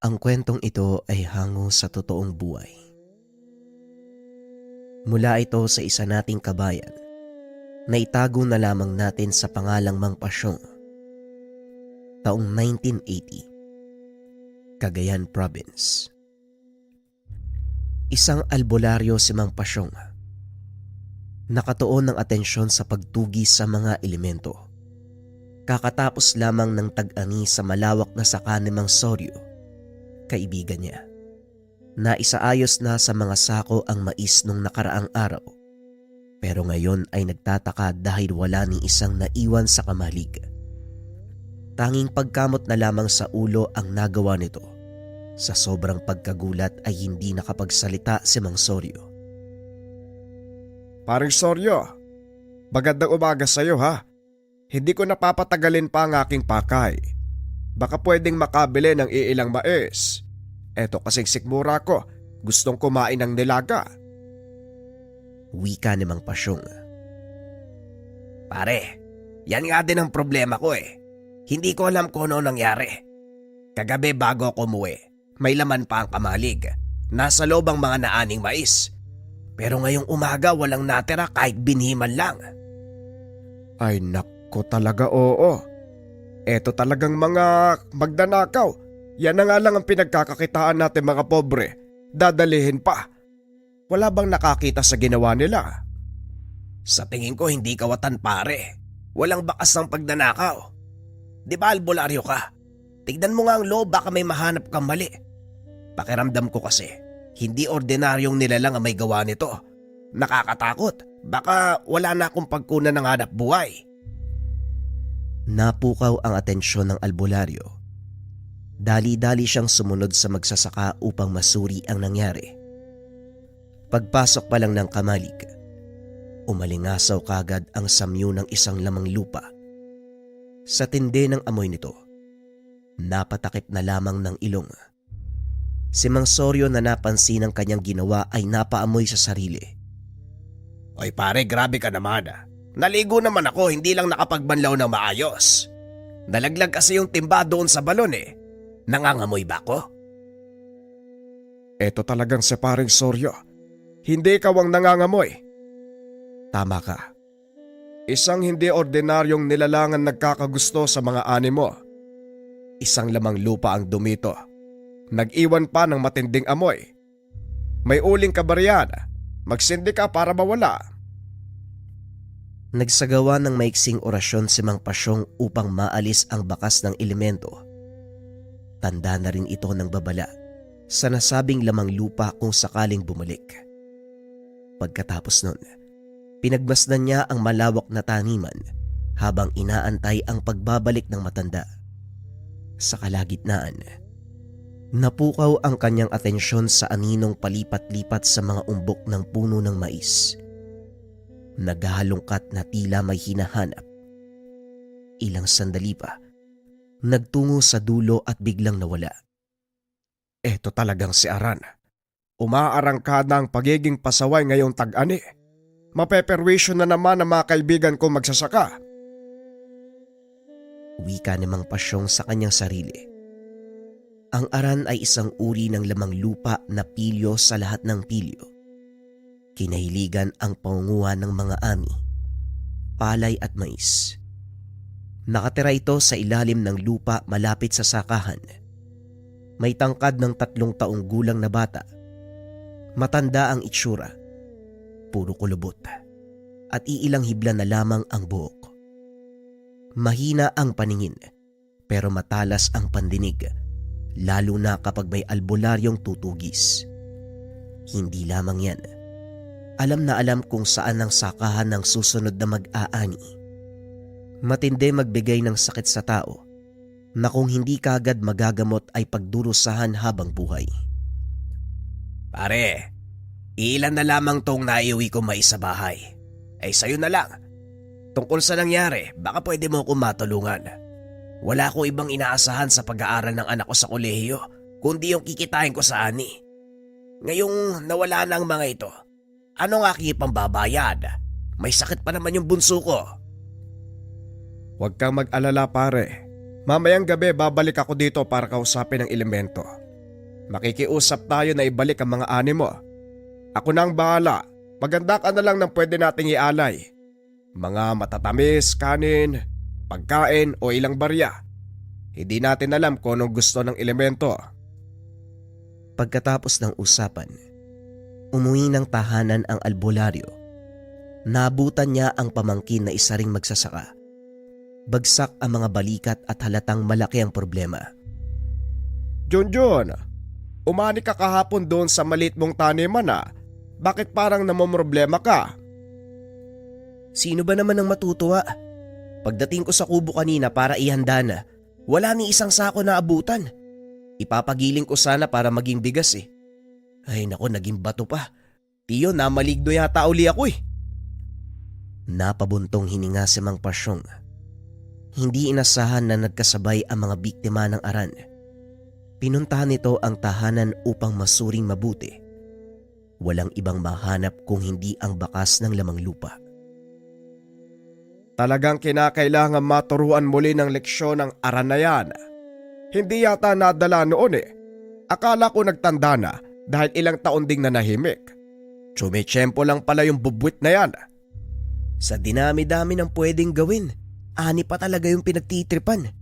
Ang kwentong ito ay hango sa totoong buhay. Mula ito sa isa nating kabayan na itago na lamang natin sa pangalang Mang Pasyong. Taong 1980, Cagayan Province. Isang albularyo si Mang Pasyong. Nakatuon ng atensyon sa pagtugi sa mga elemento. Kakatapos lamang ng tag-ani sa malawak na saka ni Mang Soryo, kaibigan niya. Naisaayos na sa mga sako ang mais nung nakaraang araw. Pero ngayon ay nagtataka dahil wala ni isang naiwan sa kamalig. Tanging pagkamot na lamang sa ulo ang nagawa nito. Sa sobrang pagkagulat ay hindi nakapagsalita si Mang Soryo. Paring Soryo, magandang umaga sa'yo ha. Hindi ko napapatagalin pa ang aking pakay. Baka pwedeng makabili ng iilang mais. Eto kasing sikmura ko, gustong kumain ng nilaga. Wika ni Mang Pasyong. Pare, yan nga din ang problema ko eh. Hindi ko alam kung ano nangyari. Kagabi bago ako umuwi, may laman pa ang kamalig. Nasa loob ang mga naaning mais. Pero ngayong umaga walang natira kahit binhiman lang. Ay nako talaga oo. Eto talagang mga magdanakaw. Yan na nga lang ang pinagkakakitaan natin mga pobre. Dadalihin pa. Wala bang nakakita sa ginawa nila? Sa tingin ko hindi kawatan pare. Walang bakas ng pagnanakaw. Di ba albularyo ka? Tignan mo nga ang loob baka may mahanap kang mali. Pakiramdam ko kasi, hindi ordinaryong nilalang ang may gawa nito. Nakakatakot. Baka wala na akong pagkunan ng hanap buhay. Napukaw ang atensyon ng albularyo. Dali-dali siyang sumunod sa magsasaka upang masuri ang nangyari. Pagpasok pa lang ng kamalig, umalingasaw kagad ang samyo ng isang lamang lupa. Sa tindi ng amoy nito, napatakip na lamang ng ilong. Si Mang Soryo na napansin ang kanyang ginawa ay napaamoy sa sarili. Oy pare, grabe ka naman. Naligo naman ako, hindi lang nakapagbanlaw ng maayos. Nalaglag kasi yung timba doon sa balon eh. Nangangamoy ba ako? Eto talagang si paring Soryo. Hindi ikaw ang nangangamoy. Tama ka. Isang hindi ordinaryong nilalangan nagkakagusto sa mga animo. Isang lamang lupa ang dumito. Nag-iwan pa ng matinding amoy. May uling ka ba riyan? Magsindi ka para mawala. Nagsagawa ng maiksing orasyon si Mang Pasyong upang maalis ang bakas ng elemento. Tanda na rin ito ng babala sa nasabing lamang lupa kung sakaling bumalik. Pagkatapos nun, pinagmasdan niya ang malawak na taniman habang inaantay ang pagbabalik ng matanda. Sa kalagitnaan, napukaw ang kanyang atensyon sa aninong palipat-lipat sa mga umbok ng puno ng mais. Naghahalongkat na tila may hinahanap. Ilang sandali pa, nagtungo sa dulo at biglang nawala. Eto talagang si Aran. Umaarangkada ang pagiging pasaway ngayong tag-ani. Mapeperwisyo na naman ang mga kaibigan ko magsasaka. Wika ni Mang Pasyong sa kanyang sarili. Ang Aran ay isang uri ng lamang lupa na pilyo sa lahat ng pilyo. Kinahiligan ang pangunguha ng mga ani, palay at mais. Nakatira ito sa ilalim ng lupa malapit sa sakahan. May tangkad ng 3 taong gulang na bata. Matanda ang itsura. Puro kulubot. At iilang hibla na lamang ang buhok. Mahina ang paningin, pero matalas ang pandinig, lalo na kapag may albularyong tutugis. Hindi lamang yan. Alam na alam kung saan ang sakahan ng susunod na mag-aani. Matindi magbigay ng sakit sa tao na kung hindi kagad magagamot ay pagdurusahan habang buhay. Pare, ilan na lamang tong naiuwi ko mais sa bahay. Ay sa'yo na lang. Tungkol sa nangyari, baka pwede mo akong matulungan. Wala ko ibang inaasahan sa pag-aaral ng anak ko sa kolehiyo, kundi yung kikitain ko sa ani. Ngayong nawala na ang mga ito, ano nga aking pambabayad? May sakit pa naman yung bunso ko. Huwag kang mag-alala pare. Mamayang gabi babalik ako dito para kausapin ang elemento. Makikiusap tayo na ibalik ang mga ani mo. Ako na ang bahala. Maganda ka na lang ng pwede nating ialay. Mga matatamis, kanin, pagkain o ilang barya. Hindi natin alam kung anong gusto ng elemento. Pagkatapos ng usapan, umuwi ng tahanan ang albularyo. Naabutan niya ang pamangkin na isa ring magsasaka. Bagsak ang mga balikat at halatang malaki ang problema. Junjun, umani ka kahapon doon sa maliit mong taniman na. Bakit parang namomroblema ka? Sino ba naman ang matutuwa? Pagdating ko sa kubo kanina para ihanda na, wala ni isang sako na abutan. Ipapagiling ko sana para maging bigas eh. Ay nako, naging bato pa. Tiyo, namaligno yata uli ako eh. Napabuntong hininga si Mang Pasyong. Hindi inasahan na nagkasabay ang mga biktima ng aran. Pinuntahan nito ang tahanan upang masuring mabuti. Walang ibang mahanap kung hindi ang bakas ng lamang lupa. Talagang kinakailangan maturuan muli ng leksyon ng aran na yan. Hindi yata nadala noon eh. Akala ko nagtanda na dahil ilang taon ding nanahimik. Tsumechempo lang pala yung bubwit na yan. Sa dinami-dami ng pwedeng gawin, ani pa talaga yung pinagtitripan.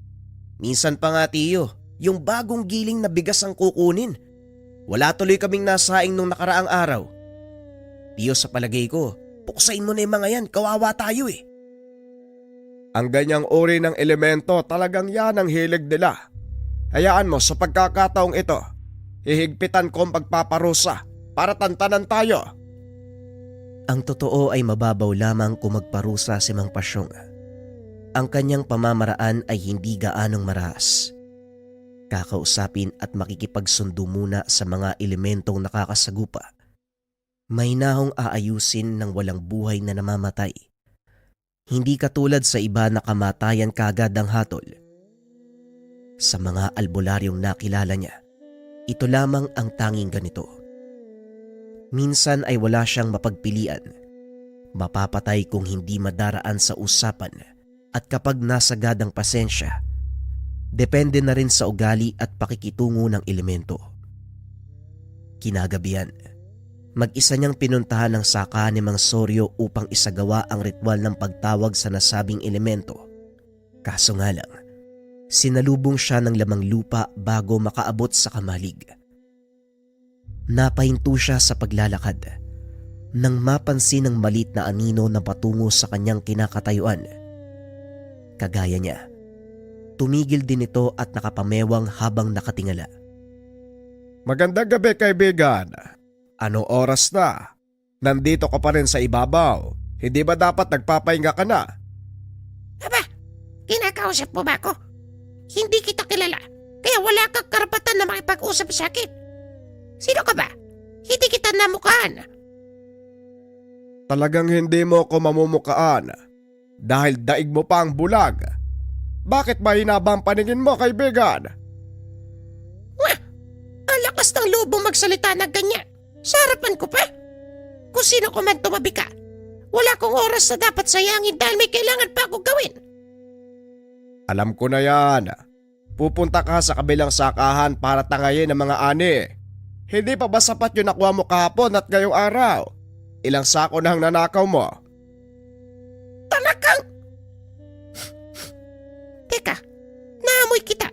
Minsan pa nga tiyo, yung bagong giling na bigas ang kukunin. Wala tuloy kaming nasaing nung nakaraang araw. Tiyo, sa palagay ko, puksain mo na yung mga yan, kawawa tayo eh. Ang ganyang uri ng elemento talagang yan ang hilig nila. Hayaan mo sa pagkakataong ito, hihigpitan ko ang pagpaparusa para tantanan tayo. Ang totoo ay mababaw lamang kung magparusa si Mang Pasyong. Ang kanyang pamamaraan ay hindi gaanong marahas. Kakausapin at makikipagsundo muna sa mga elementong nakakasagupa. May nahong aayusin ng walang buhay na namamatay. Hindi katulad sa iba na kamatayan kagad ang hatol. Sa mga albularyong nakilala niya, ito lamang ang tanging ganito. Minsan ay wala siyang mapagpilian. Mapapatay kung hindi madaraan sa usapan at kapag nasagad ang pasensya, depende na rin sa ugali at pakikitungo ng elemento. Kinagabihan, mag-isa niyang pinuntahan ang saka ni Mang Soryo upang isagawa ang ritual ng pagtawag sa nasabing elemento. Kaso nga lang, sinalubong siya ng lamang lupa bago makaabot sa kamalig. Napahinto siya sa paglalakad nang mapansin ng malit na anino na patungo sa kanyang kinakatayuan. Kagaya niya, tumigil din ito at nakapamewang habang nakatingala. Magandang gabi, kaibigan. Anong oras na? Nandito ka pa rin sa ibabaw. Hindi ba dapat nagpapahinga ka na? Aba, kinakausap mo ba ako? Hindi kita kilala, kaya wala kang karapatan na makipag-usap sa akin. Sino ka ba? Hindi kita namukhaan. Talagang hindi mo ako mamumukaan dahil daig mo pa ang bulag. Bakit mahina ba ang paningin mo, kaibigan? Wah, ang lakas ng loob mong magsalita na ganyan. Sa harapan ko pa. Kung sino ko man tumabi ka, wala kong oras na dapat sayangin dahil may kailangan pa ako gawin. Alam ko na yan. Pupunta ka sa kabilang sakahan para tangayin ang mga ani. Hindi pa ba sapat yung nakuha mo kahapon at ngayong araw? Ilang sako na ang nanakaw mo? Talagang... Teka, naamoy kita.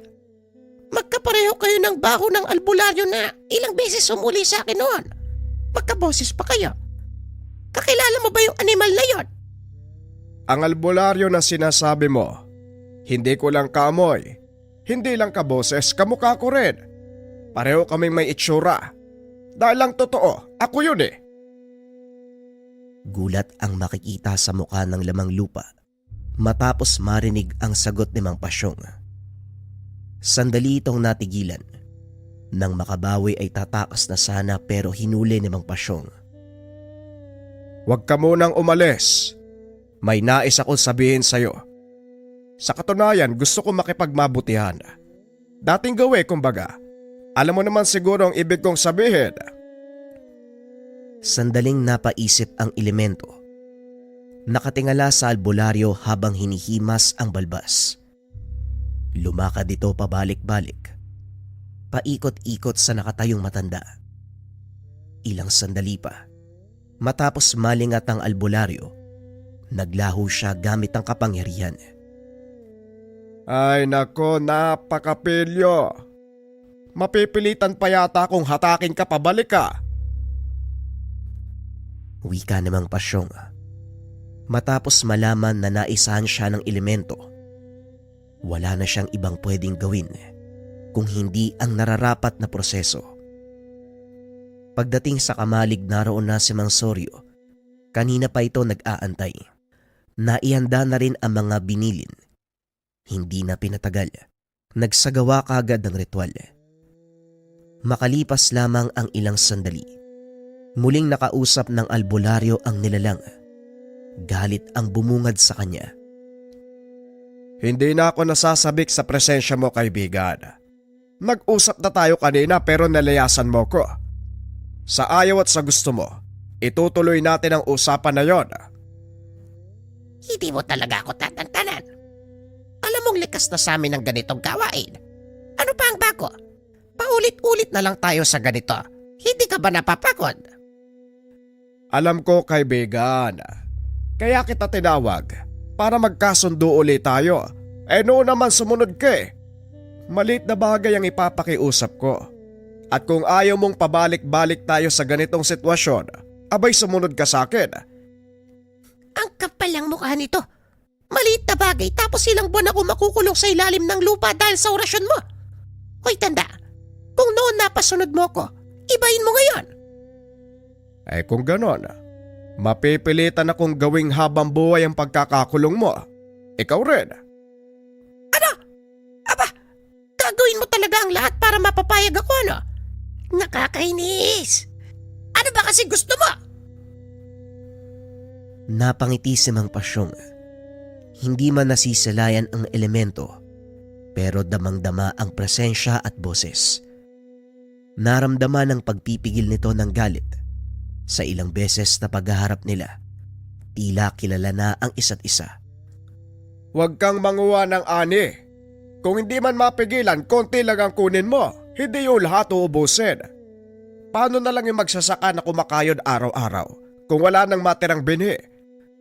Magkapareho kayo ng baho ng albularyo na ilang beses umuli sa akin noon. Magkaboses pa kayo. Kakilala mo ba yung animal na yon? Ang albularyo na sinasabi mo, hindi ko lang kaamoy. Hindi lang kaboses, kamukha ko rin. Pareho kaming may itsura. Dahil lang totoo, ako yun eh. Gulat ang makikita sa mukha ng lamang lupa matapos marinig ang sagot ni Mang Pasyong. Sandali itong natigilan. Nang makabawi ay tatakas na sana pero hinuli ni Mang Pasyong. Huwag ka munang umalis. May nais akong sabihin sa'yo. Sa katunayan, gusto ko makipagmabutihan. Dating gawe, kumbaga. Alam mo naman siguro ang ibig kong sabihin. Sandaling napaisip ang elemento. Nakatingala sa albularyo habang hinihimas ang balbas. Lumakad ito pabalik-balik. paikot-ikot sa nakatayong matanda. Ilang sandali pa, matapos malingat ang albularyo, naglaho siya gamit ang kapangyarihan. Ay nako, napakapilyo. Mapipilitan pa yata kung hatakin ka pabalik ka. Wika namang Pasyong. Matapos malaman na naisahan siya ng elemento, wala na siyang ibang pwedeng gawin kung hindi ang nararapat na proseso. Pagdating sa kamalig, naroon na si Mang Soryo. Kanina pa ito nag-aantay. Naihanda na rin ang mga binilin. Hindi na pinatagal. Nagsagawa kaagad ng ritual. Makalipas lamang ang ilang sandali, muling nakausap ng albularyo ang nilalang. Galit ang bumungad sa kanya. Hindi na ako nasasabik sa presensya mo, kaibigan. Nag-usap na tayo kanina pero nalayasan mo ko. Sa ayaw at sa gusto mo, itutuloy natin ang usapan na yon. Hindi mo talaga ako tatantanan. Alam mong likas na sa amin ang ganitong gawain. Ano pa ang bago? Paulit-ulit na lang tayo sa ganito. Hindi ka ba napapagod? Alam ko, kaibigan. Kaya kita tinawag para magkasundo ulit tayo. Noon naman sumunod ka eh. Maliit na bagay ang ipapakiusap ko. At kung ayaw mong pabalik-balik tayo sa ganitong sitwasyon, abay sumunod ka sa akin. Ang kapal ang mukha nito. Maliit na bagay tapos ilang buwan ako makukulong sa ilalim ng lupa dahil sa orasyon mo. Hoy tanda, kung noon napasunod mo ko, ibahin mo ngayon. Kung ganon, mapipilitan akong gawing habang buhay ang pagkakakulong mo. Ikaw rin. Aba, gagawin mo talaga ang lahat para mapapayag ako, ano? Nakakainis. Ano ba kasi gusto mo? Napangiti si Mang Pasyong. Hindi man nasisilayan ang elemento, pero damang-dama ang presensya at boses. Naramdaman ang pagpipigil nito ng galit. Sa ilang beses na paghaharap nila, tila kilala na ang isa't isa. Huwag kang manguha ng ani. Kung hindi man mapigilan, konti lang ang kunin mo. Hindi yung lahat uubusin. Paano na lang yung magsasaka na kumakayod araw-araw kung wala nang matirang binhi?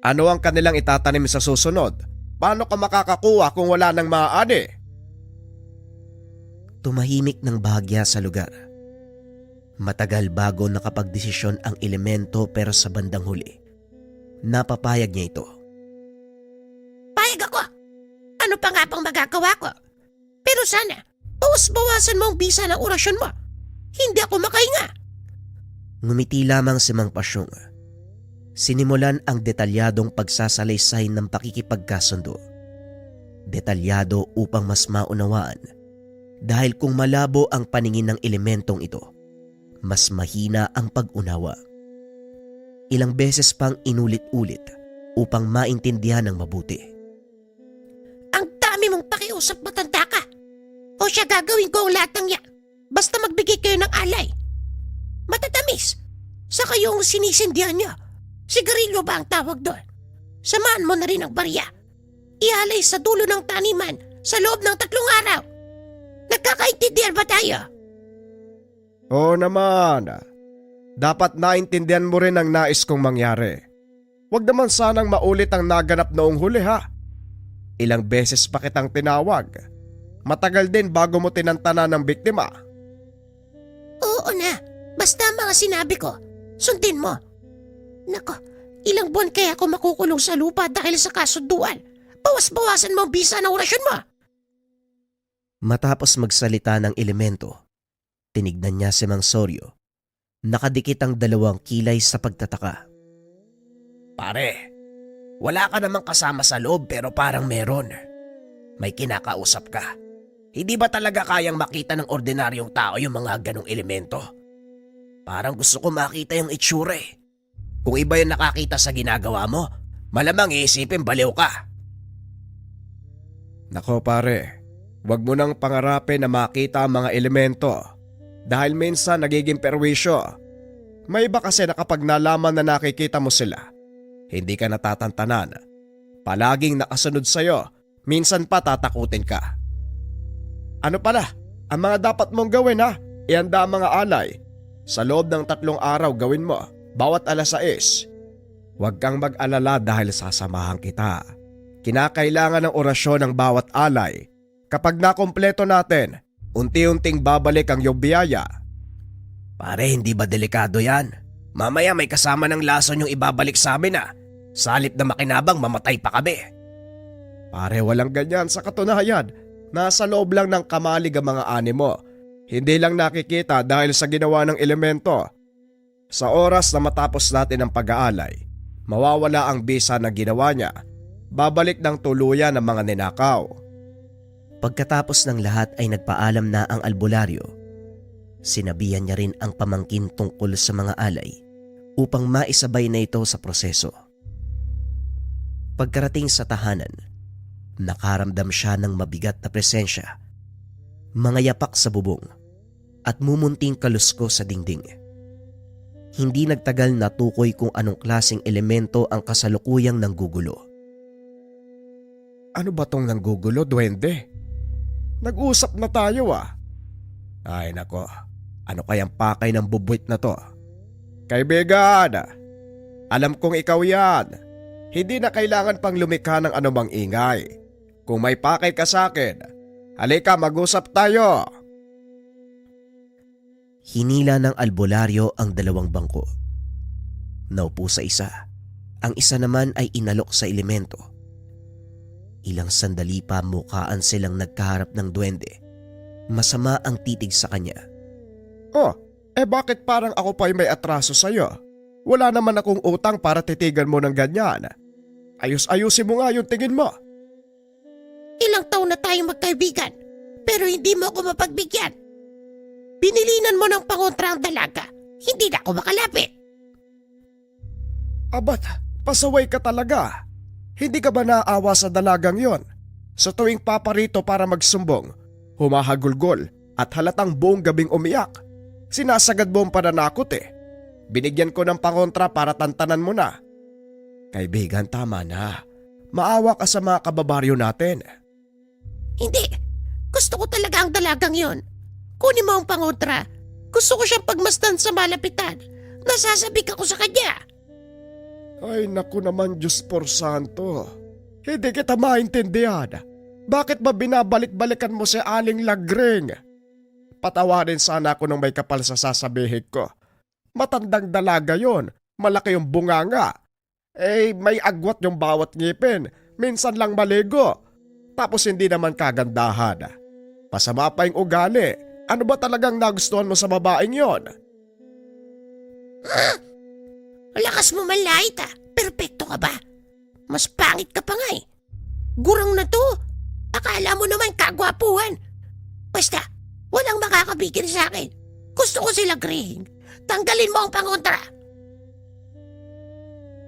Ano ang kanilang itatanim sa susunod? Paano ka makakakuha kung wala nang maaani? Tumahimik ng bahagya sa lugar. Matagal bago nakapagdesisyon ang elemento, pero sa bandang huli, napapayag niya ito. Payag ako. Ano pa nga pang magagawa ko? Pero sana, bawas-bawasan mo ang bisa ng orasyon mo. Hindi ako makahinga. Ngumiti lamang si Mang Pasyong. Sinimulan ang detalyadong pagsasalaysay ng pakikipagkasundo. Detalyado upang mas maunawaan, dahil kung malabo ang paningin ng elementong ito, mas mahina ang pag-unawa. Ilang beses pang inulit-ulit upang maintindihan ng mabuti. Ang dami mong pakiusap, matanda ka. O siya, gagawin ko ang lahat ng yan. Basta magbigay kayo ng alay. Matatamis. Saka yung sinisindihan niya. Sigarilyo ba ang tawag doon? Samahan mo na rin ang barya. Ialay sa dulo ng taniman sa loob ng 3 araw. Nagkakaintindihan ba tayo? Oo naman. Dapat naintindihan mo rin ang nais kong mangyari. Huwag naman sanang maulit ang naganap noong huli, ha? Ilang beses pa kitang tinawag. Matagal din bago mo tinantana ng biktima. Oo na. Basta ang mga sinabi ko, sundin mo. Nako, ilang buwan kaya ako makukulong sa lupa dahil sa kasunduan. Bawas-bawasan mo ang bisa ng orasyon mo. Matapos magsalita ng elemento, tinignan niya si Mang Soryo. Nakadikit ang 2 kilay sa pagtataka. Pare, wala ka namang kasama sa loob pero parang meron. May kinakausap ka. Hindi ba talaga kayang makita ng ordinaryong tao yung mga ganong elemento? Parang gusto ko makita yung itsura eh. Kung iba yung nakakita sa ginagawa mo, malamang iisipin baliw ka. Nako pare, huwag mo nang pangarapin na makita ang mga elemento dahil minsan nagiging perwisyo. May iba kasi na kapag nalaman na nakikita mo sila, hindi ka natatantanan. Palaging nakasunod sa'yo, minsan pa tatakutin ka. Ano pala, Ang mga dapat mong gawin ha, ihanda ang mga alay. Sa loob ng 3 araw gawin mo, bawat 6:00. Huwag kang mag-alala dahil sasamahan kita. Kinakailangan ng orasyon ng bawat alay. Kapag nakumpleto natin, unti-unting babalik ang iyong biyaya. Pare, hindi ba delikado yan? Mamaya may kasama ng lason yung ibabalik sa amin Sa halip na makinabang, mamatay pa kami. Pare, walang ganyan. Sa katunayan, nasa loob lang ng kamalig ang mga animo. Hindi lang nakikita dahil sa ginawa ng elemento. Sa oras na matapos natin ang pag-aalay, mawawala ang bisa na ginawa niya. Babalik ng tuluyan ang mga ninakaw. Pagkatapos ng lahat ay nagpaalam na ang albularyo. Sinabihan niya rin ang pamangkin tungkol sa mga alay upang maisabay na ito sa proseso. Pagkarating sa tahanan, nakaramdam siya ng mabigat na presensya, mga yapak sa bubong at mumunting kalusko sa dingding. Hindi nagtagal natukoy kung anong klaseng elemento ang kasalukuyang nanggugulo. Ano ba tong nanggugulo, duwende? Nag-usap na tayo Ay nako, ano kayang pakay ng bubuit na to? Kaibigan, alam kong ikaw yan. Hindi na kailangan pang lumikha ng anumang ingay. Kung may pakay ka sa akin, halika mag-usap tayo. Hinila ng albularyo ang 2 bangko. Naupo sa isa. Ang isa naman ay inalok sa elemento. Ilang sandali pa mukhaan silang nagkaharap ng duwende. Masama ang titig sa kanya. Bakit parang ako pa'y may atraso sa'yo? Wala naman akong utang para titigan mo ng ganyan. Ayus-ayusin mo nga yung tingin mo. Ilang taon na tayong magkaibigan, pero hindi mo ako mapagbigyan. Binilinan mo ng pangontra ang dalaga, hindi na ako makalapit. Abat, pasaway ka talaga. Hindi ka ba naawa sa dalagang yon? Sa tuwing paparito para magsumbong, humahagulgol at halatang buong gabing umiyak. Sinasagad mo ang pananakot Binigyan ko ng pangontra para tantanan mo na. Kaibigan, tama na. Maawa ka sa mga kababaryo natin. Hindi, gusto ko talaga ang dalagang yon. Kunin mo ang pangontra. Gusto ko siyang pagmasdan sa malapitan. Nasasabik ako sa kanya. Ay naku naman, Diyos por santo. Hindi kita maintindihan. Bakit ba binabalik-balikan mo si Aling Lagring? Patawarin sana ako nung may kapal sa sasabihin ko. Matandang dalaga yon, malaki yung bunganga. May agwat yung bawat ngipin, minsan lang maligo. Tapos hindi naman kagandahan. Pasama pa yung ugali. Ano ba talagang nagustuhan mo sa babaeng yon? Lakas mo manlait Perpekto ka ba? Mas pangit ka pa nga Gurang na to. Akala mo naman kagwapuhan. Basta, walang makakabigil sa akin. Gusto ko sila grihing. Tanggalin mo ang pangontra.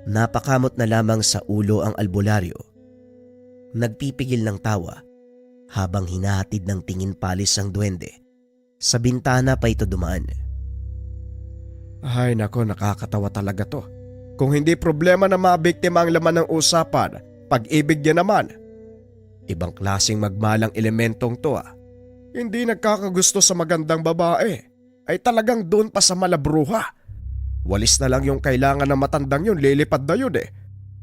Napakamot na lamang sa ulo ang albularyo. Nagpipigil ng tawa habang hinahatid ng tingin palis ang duwende. Sa bintana pa ito dumaan. Ay nako, nakakatawa talaga to. Kung hindi problema na mabiktima ang laman ng usapan, pag-ibig niya naman. Ibang klaseng magmalang elementong to Hindi nagkakagusto sa magandang babae. Ay talagang doon pa sa malabruha. Walis na lang yung kailangan ng matandang yun, lilipad na yun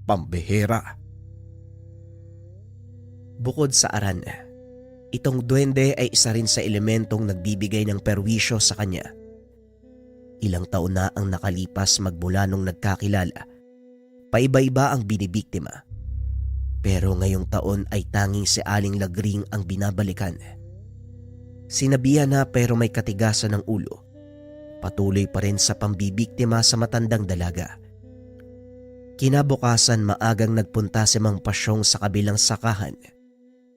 Pambihira. Bukod sa aran, itong duwende ay isa rin sa elementong nagbibigay ng perwisyo sa kanya. Ilang taon na ang nakalipas magmula nung nagkakilala. Paiba-iba ang binibiktima. Pero ngayong taon ay tanging si Aling Lagring ang binabalikan. Sinabihan na pero may katigasan ng ulo. Patuloy pa rin sa pambibiktima sa matandang dalaga. Kinabukasan maagang nagpunta si Mang Pasyong sa kabilang sakahan.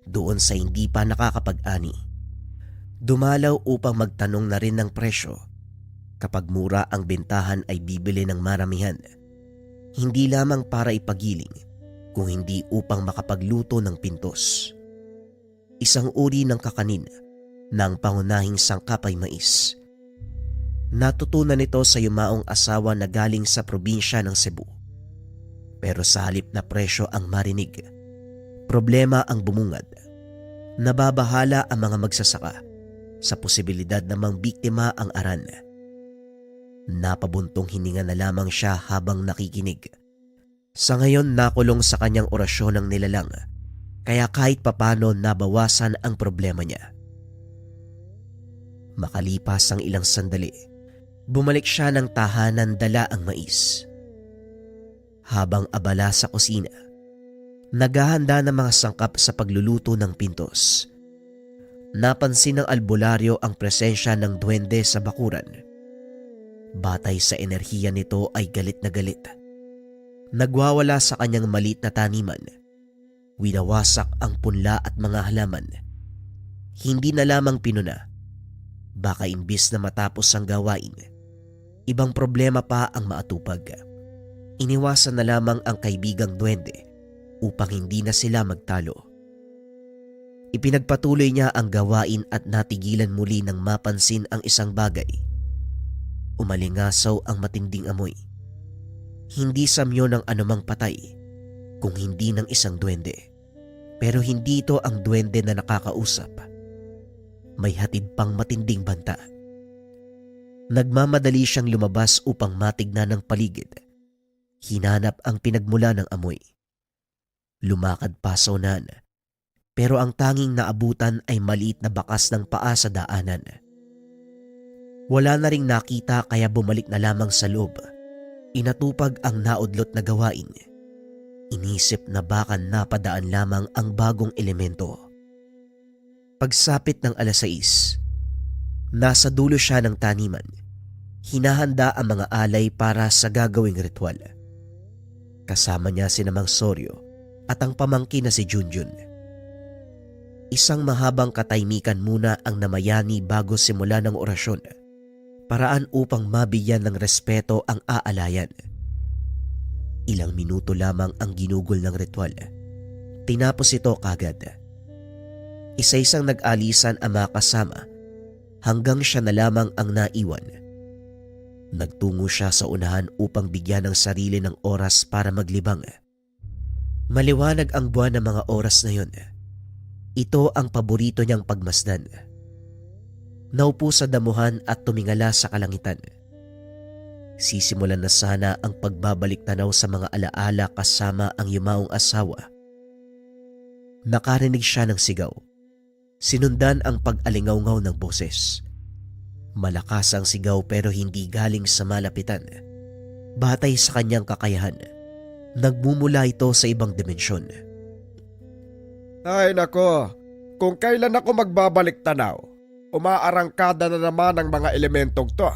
Doon sa hindi pa nakakapag-ani. Dumalaw upang magtanong na rin ng presyo. Kapag mura ang bentahan ay bibili ng maramihan. Hindi lamang para ipagiling, kung hindi upang makapagluto ng pintos. Isang uri ng kakanin na ang pangunahing sangkap ay mais. Natutunan nito sa yumaong asawa na galing sa probinsya ng Cebu. Pero sa halip na presyo ang marinig, problema ang bumungad. Nababahala ang mga magsasaka sa posibilidad na mang biktima ang Aran. Napabuntong hininga na lamang siya habang nakikinig. Sa ngayon nakulong sa kanyang orasyon ng nilalang, kaya kahit papano nabawasan ang problema niya. Makalipas ang ilang sandali, bumalik siya ng tahanan dala ang mais. Habang abala sa kusina, naghahanda ng mga sangkap sa pagluluto ng pintos. Napansin ng albularyo ang presensya ng duwende sa bakuran. Batay sa enerhiya nito ay galit na galit. Nagwawala sa kanyang maliit na taniman. Winawasak ang punla at mga halaman. Hindi na lamang pinuna. Baka imbis na matapos ang gawain, ibang problema pa ang maatupag. Iniwasan na lamang ang kaibigang duwende upang hindi na sila magtalo. Ipinagpatuloy niya ang gawain at natigilan muli nang mapansin ang isang bagay. Umalingasaw ang matinding amoy. Hindi samyo ng anumang patay, kung hindi ng isang duwende. Pero hindi ito ang duwende na nakakausap. May hatid pang matinding banta. Nagmamadali siyang lumabas upang matignan ng paligid. Hinanap ang pinagmula ng amoy. Lumakad pa sa unahan, pero ang tanging naabutan ay maliit na bakas ng paa sa daanan. Wala na ring nakita kaya bumalik na lamang sa loob. Inatupag ang naudlot na gawain. Inisip na baka napadaan lamang ang bagong elemento. Pagsapit ng 6:00, nasa dulo siya ng taniman. Hinahanda ang mga alay para sa gagawing ritual. Kasama niya si Mang Soryo at ang pamangkin na si Junjun. Isang mahabang katahimikan muna ang namayani bago simula ng orasyon. Paraan upang mabigyan ng respeto ang aalayan. Ilang minuto lamang ang ginugol ng ritual. Tinapos ito kagad. Isa-isang nag-alisan ang mga kasama hanggang siya na lamang ang naiwan. Nagtungo siya sa unahan upang bigyan ng sarili ng oras para maglibang. Maliwanag ang buwan ng mga oras na yun. Ito ang paborito niyang pagmasdan. Naupo sa damuhan at tumingala sa kalangitan. Sisimulan na sana ang pagbabalik tanaw sa mga alaala kasama ang yumaong asawa. Nakarinig siya ng sigaw. Sinundan ang pag-alingaw-ngaw ng boses. Malakas ang sigaw pero hindi galing sa malapitan. Batay sa kanyang kakayahan, nagmumula ito sa ibang dimensyon. Ay nako, kung kailan ako magbabalik tanaw, umaarangkada na naman ang mga elementong to.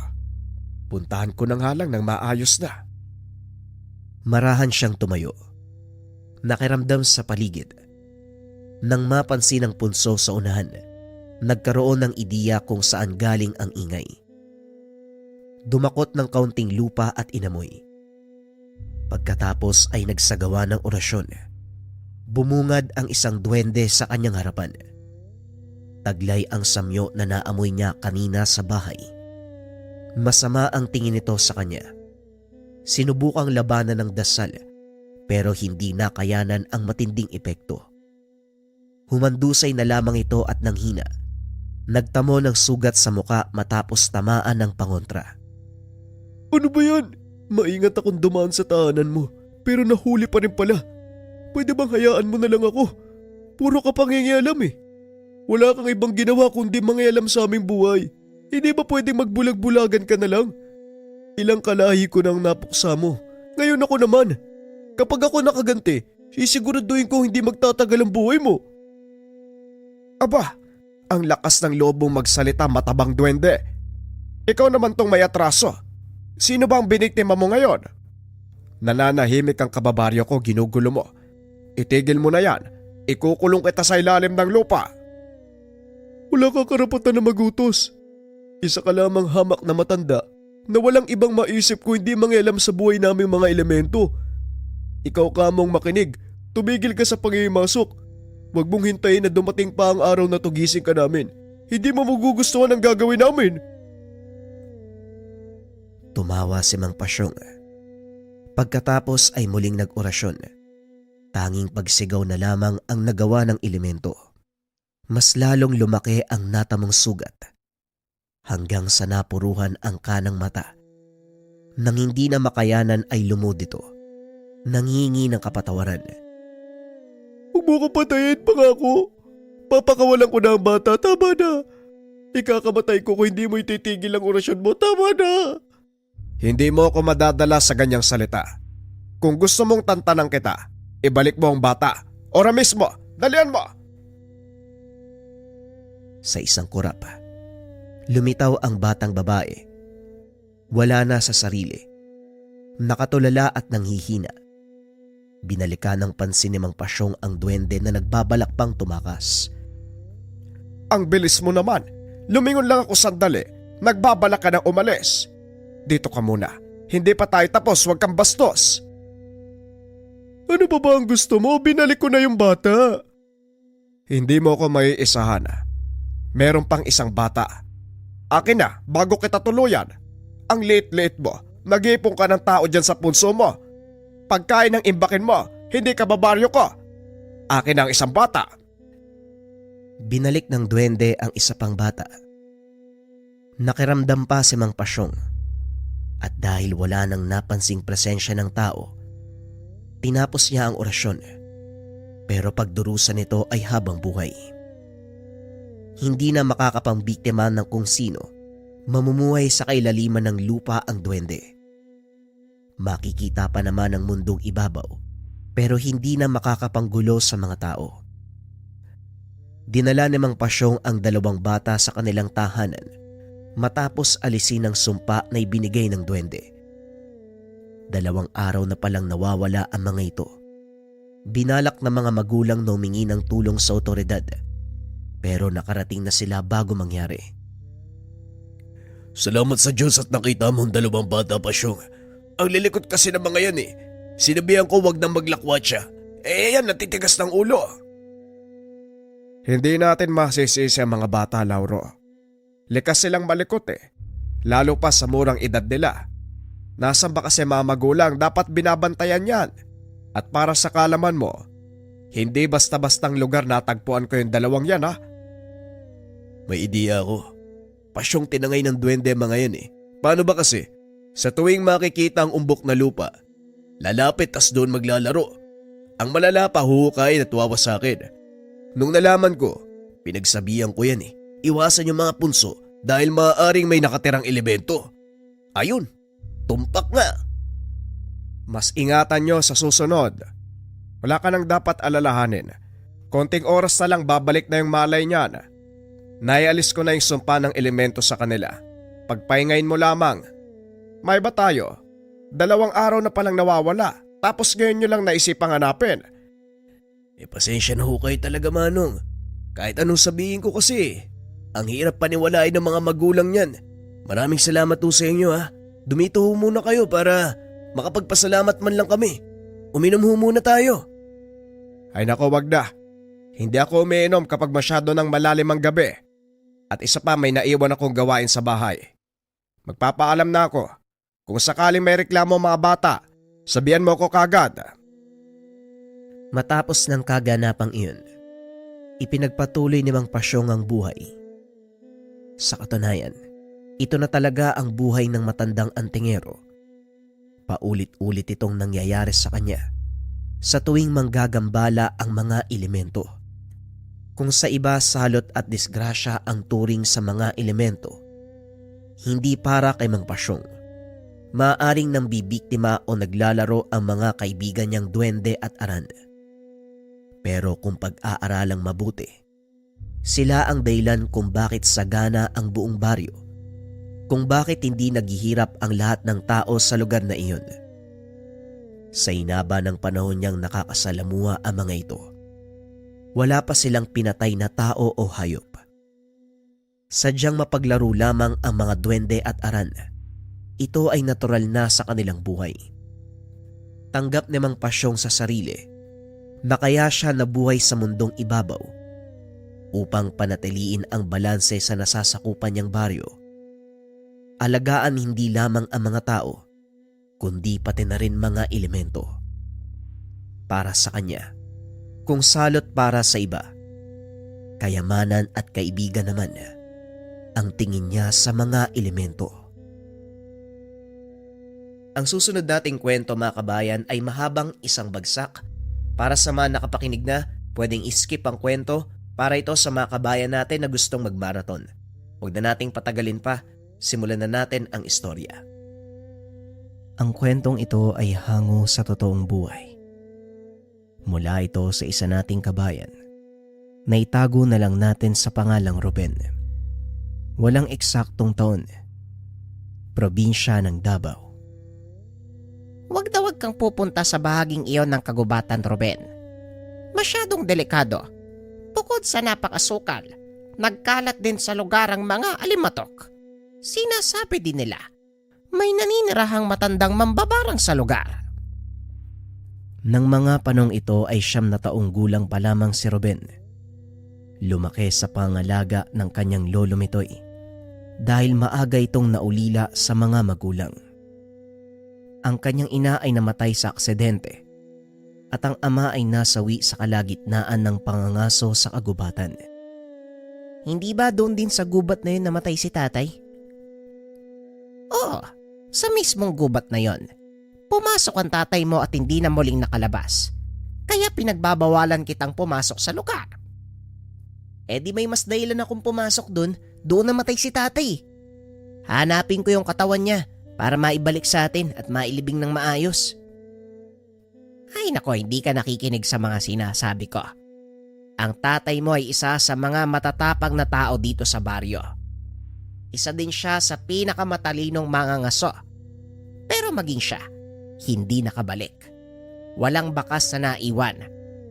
Puntahan ko na nga lang ng maayos na. Marahan siyang tumayo. Nakiramdam sa paligid. Nang mapansin ang punso sa unahan, nagkaroon ng ideya kung saan galing ang ingay. Dumakot ng kaunting lupa at inamoy. Pagkatapos ay nagsagawa ng orasyon. Bumungad ang isang duwende sa kanyang harapan. Taglay ang samyo na naamoy niya kanina sa bahay. Masama ang tingin nito sa kanya. Sinubukang labanan ng dasal pero hindi nakayanan ang matinding epekto. Humandusay na lamang ito at nanghina. Nagtamo ng sugat sa muka matapos tamaan ng pangontra. Ano ba yan? Maingat akong dumaan sa tahanan mo, pero nahuli pa rin pala. Pwede bang hayaan mo na lang ako? Puro ka pangingialam eh. Wala kang ibang ginawa kundi mangialam sa aming buhay. Hindi ba pwedeng magbulag-bulagan ka na lang? Ilang kalahi ko nang napuksa mo. Ngayon ako naman. Kapag ako nakaganti, sisiguraduhin ko hindi magtatagal ang buhay mo. Aba, ang lakas ng loob mong magsalita, matabang duwende. Ikaw naman tong may atraso. Sino ba ang biniktima mo ngayon? Nananahimik ang kababaryo ko, ginugulo mo. Itigil mo na yan. Ikukulong kita sa ilalim ng lupa. Wala ka karapatan na magutos. Isa ka lamang hamak na matanda na walang ibang maisip kung hindi mangialam sa buhay naming mga elemento. Ikaw kamong makinig, tumigil ka sa pangimasok. Huwag mong hintayin na dumating pa ang araw na tugising ka namin. Hindi mo magugustuhan ang gagawin namin. Tumawa si Mang Pasyong. Pagkatapos ay muling nag-orasyon. Tanging pagsigaw na lamang ang nagawa ng elemento. Mas lalong lumaki ang natamong sugat hanggang sa napuruhan ang kanang mata. Nang hindi na makayanan ay lumod ito, nanghingi ng kapatawaran. Huwag mo ko patayin, pangako. Papakawalan ko na ang bata, tama na. Ikakamatay ko kung hindi mo ititigil ang orasyon mo, tama na. Hindi mo ako madadala sa ganyang salita. Kung gusto mong tantanang kita, ibalik mo ang bata. Ora mismo, dalian mo. Sa isang kurap, lumitaw ang batang babae. Wala na sa sarili. Nakatulala at nanghihina. Binalikan ng pansin ni Mang Pasyong ang duwende na nagbabalak pang tumakas. Ang bilis mo naman. Lumingon lang ako sandali. Nagbabalak ka na umalis. Dito ka muna. Hindi pa tayo tapos, huwag kang bastos. Ano pa ba ang gusto mo? Binalik ko na yung bata. Hindi mo ako maiisahan. Meron pang isang bata. Akin na, bago kita tuluyan. Ang liit-liit mo. Nag-iipon ka ng tao dyan sa punso mo. Pagkain ng imbakin mo, hindi ka babaryo ko. Akin ang isang bata. Binalik ng duwende ang isa pang bata. Nakiramdam pa si Mang Pasyong. At dahil wala nang napansing presensya ng tao, tinapos niya ang orasyon. Pero pagdurusa nito ay habang buhay. Hindi na makakapangbiktima ng kung sino, mamumuhay sa kailaliman ng lupa ang duwende. Makikita pa naman ang mundong ibabaw, pero hindi na makakapanggulo sa mga tao. Dinala ni Mang Pasyong ang dalawang bata sa kanilang tahanan matapos alisin ang sumpa na ibinigay ng duwende. 2 araw na palang nawawala ang mga ito. Binalak ng mga magulang na humingi ng tulong sa otoridad, pero nakarating na sila bago mangyari. Salamat sa Diyos at nakita mo ang 2 bata, Pasyong. Ang lilikot kasi ng mga yan eh. Sinabihan ko wag nang maglakwat siya. Yan, natitigas ng ulo. Hindi natin masisisi ang mga bata, Lauro. Likas silang malikot eh. Lalo pa sa murang edad nila. Nasaan ba kasi mga magulang, dapat binabantayan yan. At para sa kalaman mo, hindi basta-bastang lugar natagpuan ko yung 2 yan, ha? May ideya ako. Pasyong tinangay ng duwende mga yan eh. Paano ba kasi? Sa tuwing makikita ang umbok na lupa, lalapit tas doon maglalaro. Ang malala pa huhukayin at wawasakin. Nung nalaman ko, pinagsabihan ko yan eh. Iwasan yung mga punso dahil maaaring may nakatirang elemento. Ayun, tumpak nga. Mas ingatan nyo sa susunod. Wala ka nang dapat alalahanin. Konting oras na lang babalik na yung malay niyan. Naialis ko na yung sumpa ng elemento sa kanila. Pagpahingain mo lamang. May ba tayo? 2 araw na palang nawawala. Tapos ngayon nyo lang naisipang hanapin. Pasensya na ho kayo talaga, Manong. Kahit anong sabihin ko kasi, ang hirap paniwalain ng mga magulang niyan. Maraming salamat ho sa inyo ha. Dumito ho muna kayo para makapagpasalamat man lang kami. Uminom ho muna tayo. Ay nako, wag na. Hindi ako umiinom kapag masyado ng malalim ang gabi. At isa pa, may naiwan akong gawain sa bahay. Magpapaalam na ako. Kung sakaling may reklamo mga bata, sabihan mo ko kagad. Matapos ng kaganapang iyon, ipinagpatuloy ni Mang Pasyong ang buhay. Sa katunayan, ito na talaga ang buhay ng matandang antingero. Paulit-ulit itong nangyayari sa kanya sa tuwing manggagambala ang mga elemento. Kung sa iba salot at disgrasya ang turing sa mga elemento, hindi para kay Mang Pasyong. Maaaring nang bibiktima o naglalaro ang mga kaibigan niyang duwende at aran. Pero kung pag-aaralang mabuti, sila ang dahilan kung bakit sagana ang buong baryo, kung bakit hindi naghihirap ang lahat ng tao sa lugar na iyon. Sa inaba ng panahon niyang nakakasalamuha ang mga ito, wala pa silang pinatay na tao o hayop. Sadyang mapaglaro lamang ang mga duwende at aran. Ito ay natural na sa kanilang buhay. Tanggap ni Mang Pasyong sa sarili na kaya siya nabuhay sa mundong ibabaw upang panatiliin ang balanse sa nasasakupan niyang baryo. Alagaan hindi lamang ang mga tao, kundi pati na rin mga elemento. Para sa kanya, kung salot para sa iba, kayamanan at kaibigan naman, ang tingin niya sa mga elemento. Ang susunod nating kwento mga kabayan ay mahabang isang bagsak. Para sa mga nakapakinig na, pwedeng iskip ang kwento para ito sa mga kabayan natin na gustong magmarathon. Huwag na nating patagalin pa, simulan na natin ang istorya. Ang kwentong ito ay hango sa totoong buhay. Mula ito sa isa nating kabayan na itago na lang natin sa pangalang Ruben. Walang eksaktong taon. Probinsya ng Davao. Huwag na huwag kang pupunta sa bahaging iyon ng kagubatan, Ruben. Masyadong delikado. Bukod sa napakasukal, nagkalat din sa lugar ang mga alimatok. Sinasabi din nila, may naninirahang matandang mambabarang sa lugar. Nang mga panong ito ay 9 na taong gulang pa lamang si Ruben. Lumaki sa pangalaga ng kanyang lolo Mitoy dahil maaga itong naulila sa mga magulang. Ang kanyang ina ay namatay sa aksidente at ang ama ay nasawi sa kalagitnaan ng pangangaso sa kagubatan. Hindi ba doon din sa gubat na yun namatay si tatay? Oo, sa mismong gubat na yon. Pumasok ang tatay mo at hindi na muling nakalabas. Kaya pinagbabawalan kitang pumasok sa lugar. Eh di may mas dahilan akong pumasok doon namatay si tatay. Hanapin ko yung katawan niya para maibalik sa atin at mailibing ng maayos. Ay nako, hindi ka nakikinig sa mga sinasabi ko. Ang tatay mo ay isa sa mga matatapang na tao dito sa baryo. Isa din siya sa pinakamatalinong mga ngaso. Pero maging siya, hindi nakabalik. Walang bakas na naiwan.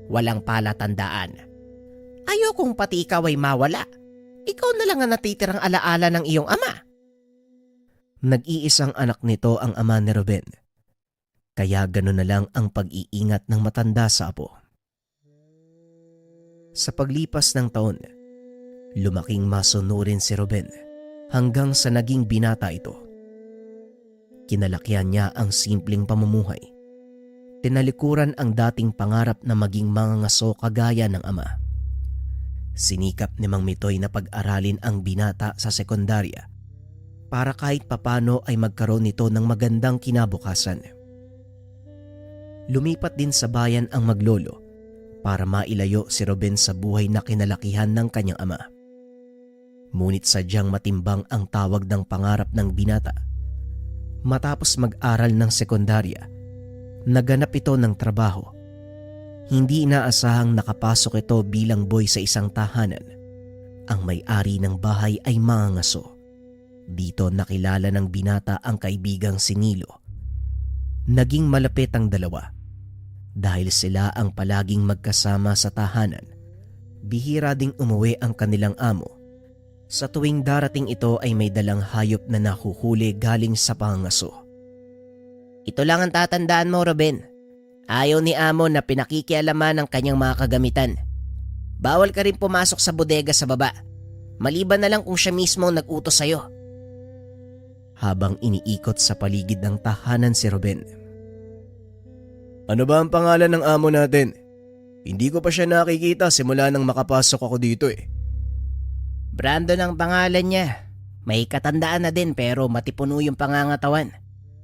Walang palatandaan. Ayokong pati ikaw ay mawala. Ikaw na lang ang natitirang alaala ng iyong ama. Nag-iisang anak nito ang ama ni Ruben. Kaya gano'n na lang ang pag-iingat ng matanda sa apo. Sa paglipas ng taon, lumaking masunurin si Ruben hanggang sa naging binata ito. Kinalakyan niya ang simpleng pamumuhay. Tinalikuran ang dating pangarap na maging mangangaso kagaya ng ama. Sinikap ni Mang Mitoy na pag-aralin ang binata sa sekundarya para kahit papano ay magkaroon nito ng magandang kinabukasan. Lumipat din sa bayan ang maglolo para mailayo si Ruben sa buhay na kinalakihan ng kanyang ama. Ngunit sadyang matimbang ang tawag ng pangarap ng binata. Matapos mag-aral ng sekundarya, naganap ito ng trabaho. Hindi inaasahang nakapasok ito bilang boy sa isang tahanan. Ang may-ari ng bahay ay mangangaso. Dito nakilala ng binata ang kaibigang si Nilo. Naging malapit ang dalawa. Dahil sila ang palaging magkasama sa tahanan, bihira ding umuwi ang kanilang amo. Sa tuwing darating ito ay may dalang hayop na nahuhuli galing sa pangangaso. Ito lang ang tatandaan mo, Ruben. Ayaw ni amo na pinakikialaman ng kanyang mga kagamitan. Bawal ka rin pumasok sa bodega sa baba. Maliban na lang kung siya mismo ang nag-utos sa'yo. Habang iniikot sa paligid ng tahanan si Ruben. Ano ba ang pangalan ng amo natin? Hindi ko pa siya nakikita simula nang makapasok ako dito eh. Brandon ang pangalan niya. May katandaan na din pero matipuno yung pangangatawan.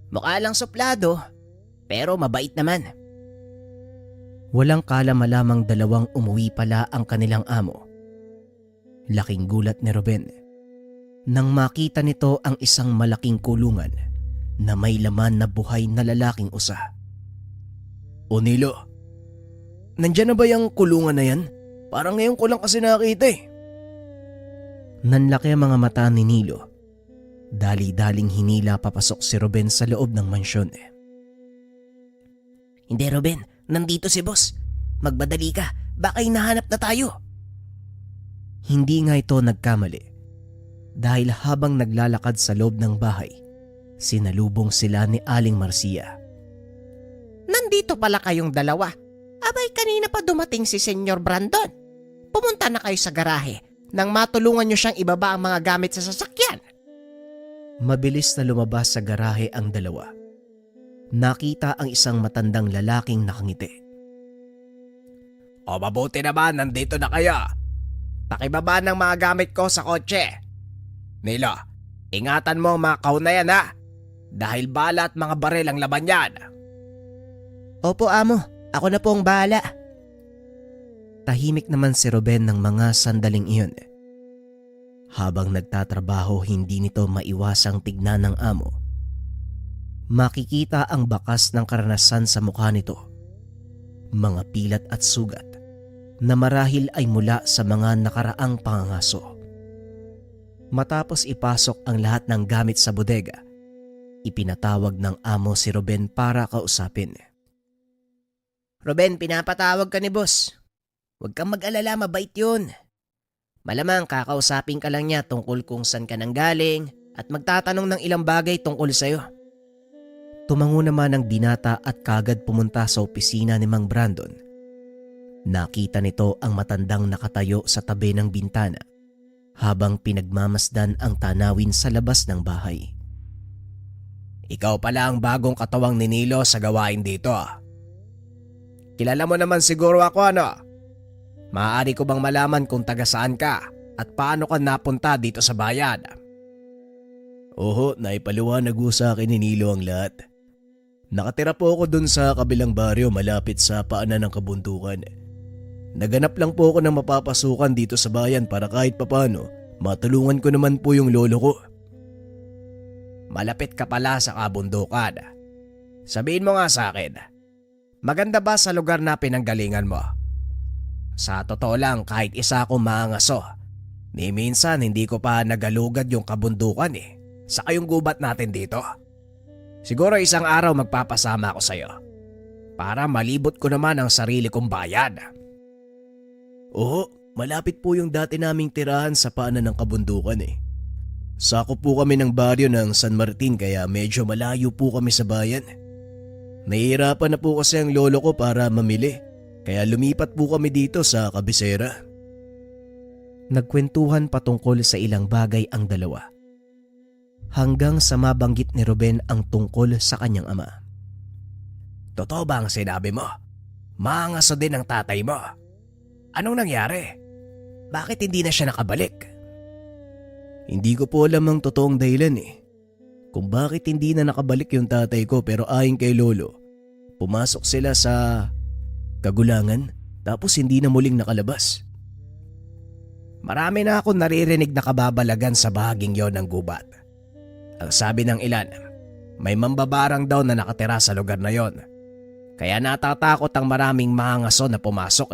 Mukha lang suplado, pero mabait naman. Walang kalamalamang dalawang umuwi pala ang kanilang amo. Laking gulat ni Ruben nang makita nito ang isang malaking kulungan na may laman na buhay na lalaking usa. O Nilo, nandyan na ba yung kulungan na yan? Parang ngayon ko lang kasi nakita eh. Nanlaki ang mga mata ni Nilo. Dali-daling hinila papasok si Ruben sa loob ng mansyon. Hindi, Ruben, nandito si boss. Magbadali ka, baka hinahanap na tayo. Hindi nga ito nagkamali. Dahil habang naglalakad sa loob ng bahay, sinalubong sila ni Aling Marcia. Nandito pala kayong dalawa. Abay, kanina pa dumating si Senyor Brandon. Pumunta na kayo sa garahe nang matulungan niyo siyang ibaba ang mga gamit sa sasakyan. Mabilis na lumabas sa garahe ang dalawa. Nakita ang isang matandang lalaking nakangiti. O mabuti naman, nandito na kayo. Pakibaba ng mga gamit ko sa kotse. Nilo, ingatan mo ang mga kahon na yan ha. Dahil bala at mga baril ang laman yan. Opo, amo. Ako na po ang bahala. Tahimik naman si Ruben ng mga sandaling iyon. Habang nagtatrabaho, hindi nito maiwasang tignan ng amo. Makikita ang bakas ng karanasan sa mukha nito. Mga pilat at sugat na marahil ay mula sa mga nakaraang pangangaso. Matapos ipasok ang lahat ng gamit sa bodega, ipinatawag ng amo si Ruben para kausapin. Ruben, pinapatawag ka ni boss. Huwag kang mag-alala, mabait yun. Malamang kakausapin ka lang niya tungkol kung saan ka nang galing at magtatanong ng ilang bagay tungkol sa'yo. Tumango naman ang binata at kagad pumunta sa opisina ni Mang Brandon. Nakita nito ang matandang nakatayo sa tabi ng bintana habang pinagmamasdan ang tanawin sa labas ng bahay. Ikaw pala ang bagong katawang ni Nilo sa gawain dito. Kilala mo naman siguro ako ano? Maaari ko bang malaman kung taga saan ka at paano ka napunta dito sa bayan? Oho, naipaliwanag ko sa akin ni Nilo ang lahat. Nakatira po ako dun sa kabilang baryo malapit sa paanan ng kabundukan. Naganap lang po ako ng mapapasukan dito sa bayan para kahit papano matulungan ko naman po yung lolo ko. Malapit ka pala sa kabundukan. Sabihin mo nga sa akin, maganda ba sa lugar na pinanggalingan mo? Sa totoo lang, kahit isa akong maangaso, ni minsan hindi ko pa nagalugad yung kabundukan saka yung gubat natin dito. Siguro isang araw magpapasama ako sa'yo para malibot ko naman ang sarili kong bayan. Oo, malapit po yung dati naming tirahan sa paanan ng kabundukan Sakop po kami ng baryo ng San Martin kaya medyo malayo po kami sa bayan. Nahihirapan na po kasi ang lolo ko para mamili kaya lumipat po kami dito sa kabisera. Nagkwentuhan patungkol sa ilang bagay ang dalawa. Hanggang sa mabanggit ni Ruben ang tungkol sa kanyang ama. Totoo ba ang sinabi mo? Maangaso din ang tatay mo. Anong nangyari? Bakit hindi na siya nakabalik? Hindi ko po alam ang totoong dahilan kung bakit hindi na nakabalik yung tatay ko pero ayon kay lolo, pumasok sila sa kagulangan tapos hindi na muling nakalabas. Marami na akong naririnig na kababalagan sa bahaging yon ng gubat. Ang sabi ng ilan, may mambabarang daw na nakatira sa lugar na yon. Kaya natatakot ang maraming mangangaso na pumasok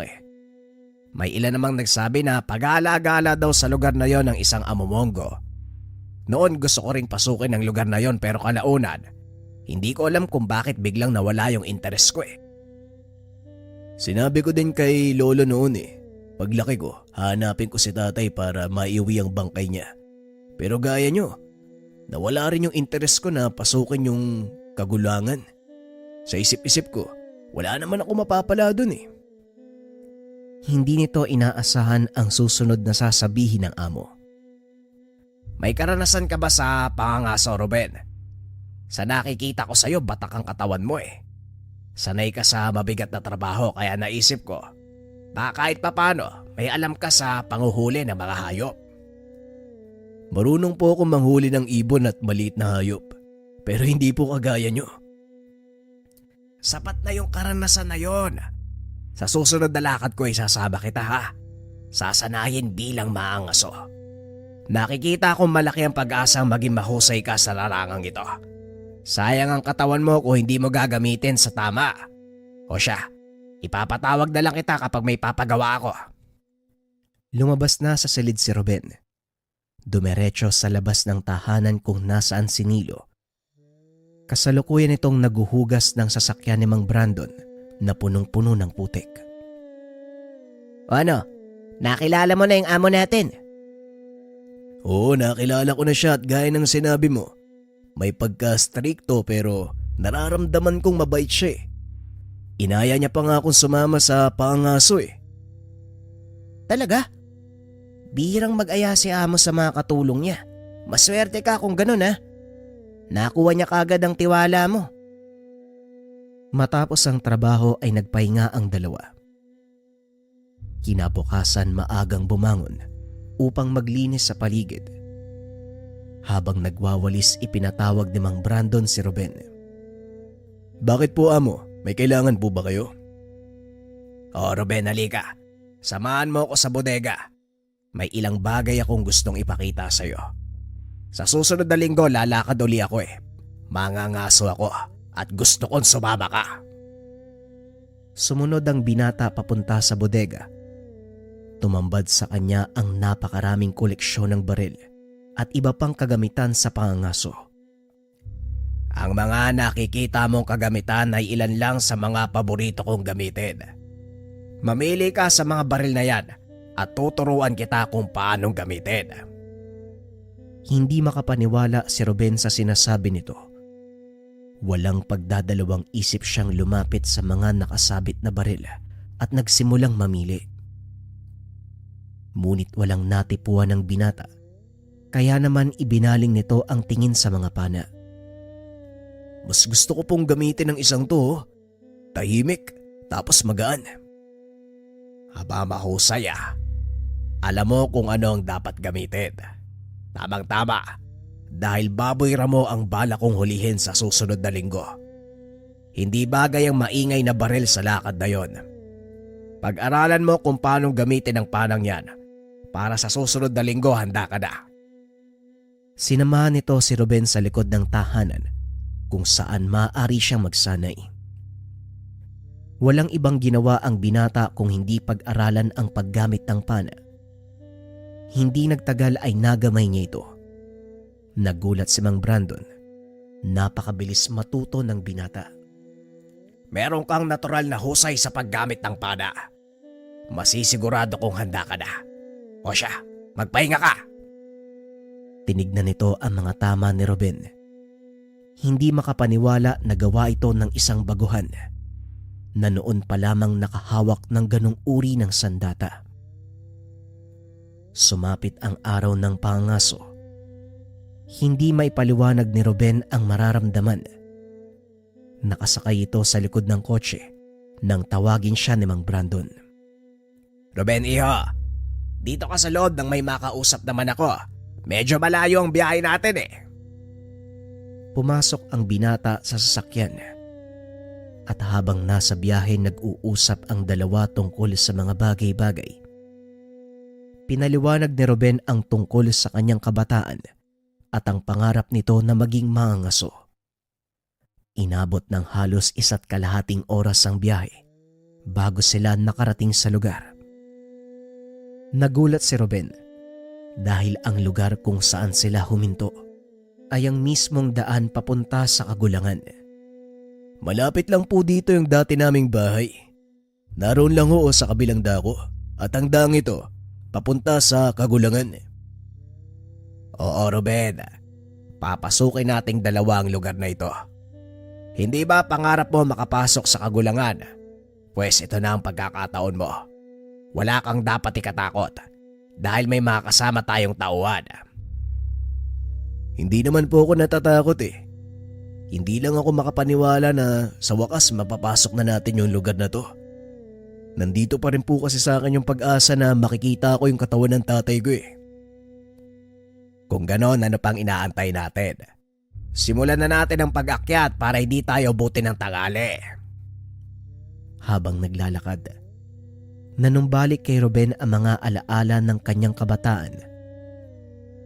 May ilan namang nagsabi na pag-aala-gala daw sa lugar na yon ng isang amumongo. Noon gusto ko ring pasukin ang lugar na yon pero kalaunan, hindi ko alam kung bakit biglang nawala yung interes ko Sinabi ko din kay lolo noon paglaki ko, hanapin ko si tatay para maiuwi ang bangkay niya. Pero gaya nyo, nawala rin yung interes ko na pasukin yung kagulangan. Sa isip-isip ko, wala naman ako mapapala dun Hindi nito inaasahan ang susunod na sasabihin ng amo. May karanasan ka ba sa pangangaso, Ruben? Sa nakikita ko sa'yo, batak ang katawan mo Sanay ka sa mabigat na trabaho kaya naisip ko, baka kahit papano may alam ka sa panguhuli ng mga hayop. Marunong po akong manghuli ng ibon at maliit na hayop, pero hindi po kagaya nyo. Sapat na yung karanasan na yon. Sa susunod na lakad ko isasama kita ha. Sasanayin bilang maangaso. Nakikita kong malaki ang pag-asang maging mahusay ka sa larangang ito. Sayang ang katawan mo kung hindi mo gagamitin sa tama. O siya, ipapatawag na lang kita kapag may papagawa ako. Lumabas na sa silid si Ruben. Dumiretso sa labas ng tahanan kung nasaan si Nilo. Kasalukuyan itong naguhugas ng sasakyan ni Mang Brandon na punong-puno ng putik. O ano, nakilala mo na yung amo natin? Oo, nakilala ko na siya at gaya ng sinabi mo, may pagka-strikto pero nararamdaman kong mabait siya Inaya niya pa nga akong sumama sa pangaso Talaga? Bihirang mag-aya si amo sa mga katulong niya. Maswerte ka kung ganun Nakuha niya kagad ang tiwala mo. Matapos ang trabaho ay nagpahinga ang dalawa. Kinabukasan maagang bumangon upang maglinis sa paligid. Habang nagwawalis, ipinatawag ni Mang Brandon si Ruben. Bakit po, amo? May kailangan po ba kayo? Ruben, halika. Samahan mo ako sa bodega. May ilang bagay akong gustong ipakita sa'yo. Sa susunod na linggo, lalakad uli ako eh. Mangangaso ako at gusto kong sumama ka. Sumunod ang binata papunta sa bodega. Tumambad sa kanya ang napakaraming koleksyon ng baril at iba pang kagamitan sa pangangaso. Ang mga nakikita mong kagamitan ay ilan lang sa mga paborito kong gamitin. Mamili ka sa mga baril na yan at tuturuan kita kung paanong gamitin. Hindi makapaniwala si Ruben sa sinasabi nito. Walang pagdadalawang isip siyang lumapit sa mga nakasabit na baril at nagsimulang mamili. Ngunit walang natipuan ng binata, kaya naman ibinaling nito ang tingin sa mga pana. Mas gusto ko pong gamitin ng isang to. Tahimik, tapos magaan. Haba mahusay ah. Alam mo kung ano ang dapat gamitin. Tamang-tama. Dahil baboy ramo ang bala kong hulihin sa susunod na linggo. Hindi bagay ang maingay na baril sa lakad na yon. Pag-aralan mo kung paano gamitin ang panang yan. Para sa susunod na linggo, handa ka na. Sinamahan nito si Ruben sa likod ng tahanan kung saan maaari siyang magsanay. Walang ibang ginawa ang binata kung hindi pag-aralan ang paggamit ng pana. Hindi nagtagal ay nagamay niya ito. Nagulat si Mang Brandon. Napakabilis matuto ng binata. Meron kang natural na husay sa paggamit ng pana. Masisigurado kong handa ka na. O siya, magpahinga ka. Tinignan nito ang mga tama ni Ruben. Hindi makapaniwala na gawa ito ng isang baguhan na noon pa lamang nakahawak ng ganong uri ng sandata. Sumapit ang araw ng pangaso. Hindi maipaliwanag ni Ruben ang mararamdaman. Nakasakay ito sa likod ng kotse nang tawagin siya ni Mang Brandon. Ruben, iho. Dito ka sa loob nang may makausap naman ako. Medyo malayo ang biyahe natin eh. Pumasok ang binata sa sasakyan. At habang nasa biyahe nag-uusap ang dalawa tungkol sa mga bagay-bagay. Pinaliwanag ni Ruben ang tungkol sa kanyang kabataan at ang pangarap nito na maging mangangaso. Inabot ng halos 1.5 oras ang biyahe bago sila nakarating sa lugar. Nagulat si Ruben dahil ang lugar kung saan sila huminto ay ang mismong daan papunta sa Kagulangan. Malapit lang po dito yung dati naming bahay. Naroon lang ho sa kabilang dako at ang daang ito papunta sa Kagulangan. Oo, Ruben. Papasukin nating dalawa ang lugar na ito. Hindi ba pangarap mo makapasok sa Kagulangan? Pwes ito na ang pagkakataon mo. Wala kang dapat ikatakot dahil may makasama tayong tauhan. Hindi naman po ako natatakot eh. Hindi lang ako makapaniwala na sa wakas mapapasok na natin yung lugar na to. Nandito pa rin po kasi sa akin yung pag-asa na makikita ko yung katawan ng tatay ko eh. Kung ganon, ano pang inaantay natin? Simulan na natin ang pag-akyat para hindi tayo butin ng tangali. Habang naglalakad, nanumbalik kay Ruben ang mga alaala ng kanyang kabataan.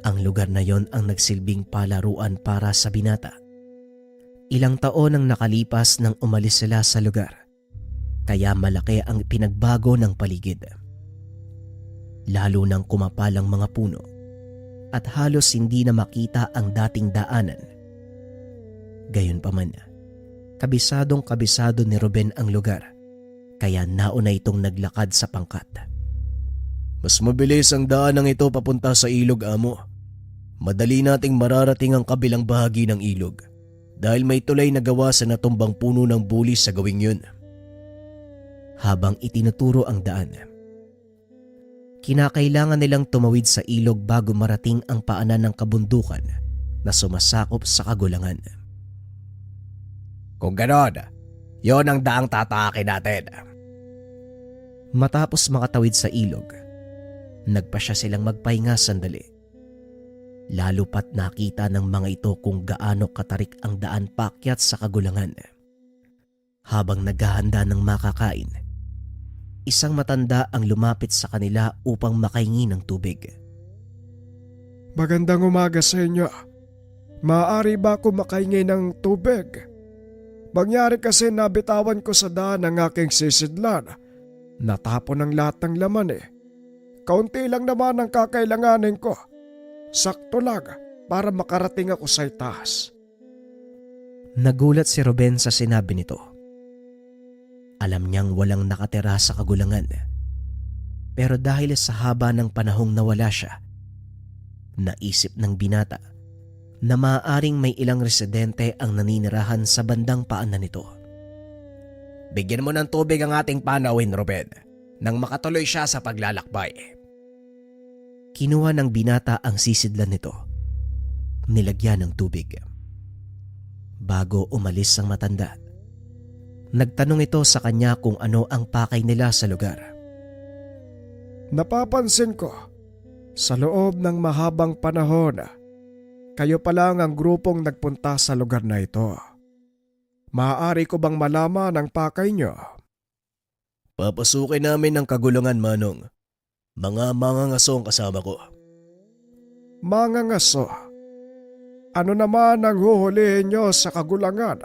Ang lugar na yon ang nagsilbing palaruan para sa binata. Ilang taon ang nakalipas nang umalis sila sa lugar, kaya malaki ang pinagbago ng paligid. Lalo nang kumapal ang mga puno at halos hindi na makita ang dating daanan. Gayunpaman, kabisado ni Ruben ang lugar, kaya nauna itong naglakad sa pangkat. Mas mabilis ang daanang ito papunta sa ilog, amo. Madali nating mararating ang kabilang bahagi ng ilog dahil may tulay na gawa sa natumbang puno ng bulis sa gawing yun. Habang itinuturo ang daan, kinakailangan nilang tumawid sa ilog bago marating ang paanan ng kabundukan na sumasakop sa Kagulangan. Kung ganon, yon ang daang tatakin natin. Matapos makatawid sa ilog, nagpa siya silang magpahinga sandali. Lalo pat nakita ng mga ito kung gaano katarik ang daan paakyat sa kagulangan. Habang naghahanda ng makakain, isang matanda ang lumapit sa kanila upang makahingi ng tubig. Magandang umaga sa inyo. Maaari ba ako makahingi ng tubig? Mangyari kasi nabitawan ko sa daan ang aking sisidlan. Natapon ang lahat ng laman eh. Kaunti lang naman ang kakailanganin ko. Sakto lang para makarating ako sa itaas. Nagulat si Ruben sa sinabi nito. Alam niyang walang nakatira sa kagulangan. Pero dahil sa haba ng panahong nawala siya, naisip ng binata na maaaring may ilang residente ang naninirahan sa bandang paanan nito. Bigyan mo ng tubig ang ating panauhin, Ruben, nang makatuloy siya sa paglalakbay. Kinuha ng binata ang sisidlan nito. Nilagyan ng tubig. Bago umalis ang matanda, nagtanong ito sa kanya kung ano ang pakay nila sa lugar. Napapansin ko, sa loob ng mahabang panahon, kayo pa lang ang grupong nagpunta sa lugar na ito. Maaari ko bang malaman ang pakay nyo? Papasukin namin ang kagulangan, Manong. Mga mangangaso ang kasama ko. Mga ngaso, ano naman ang huhulihin nyo sa kagulangan?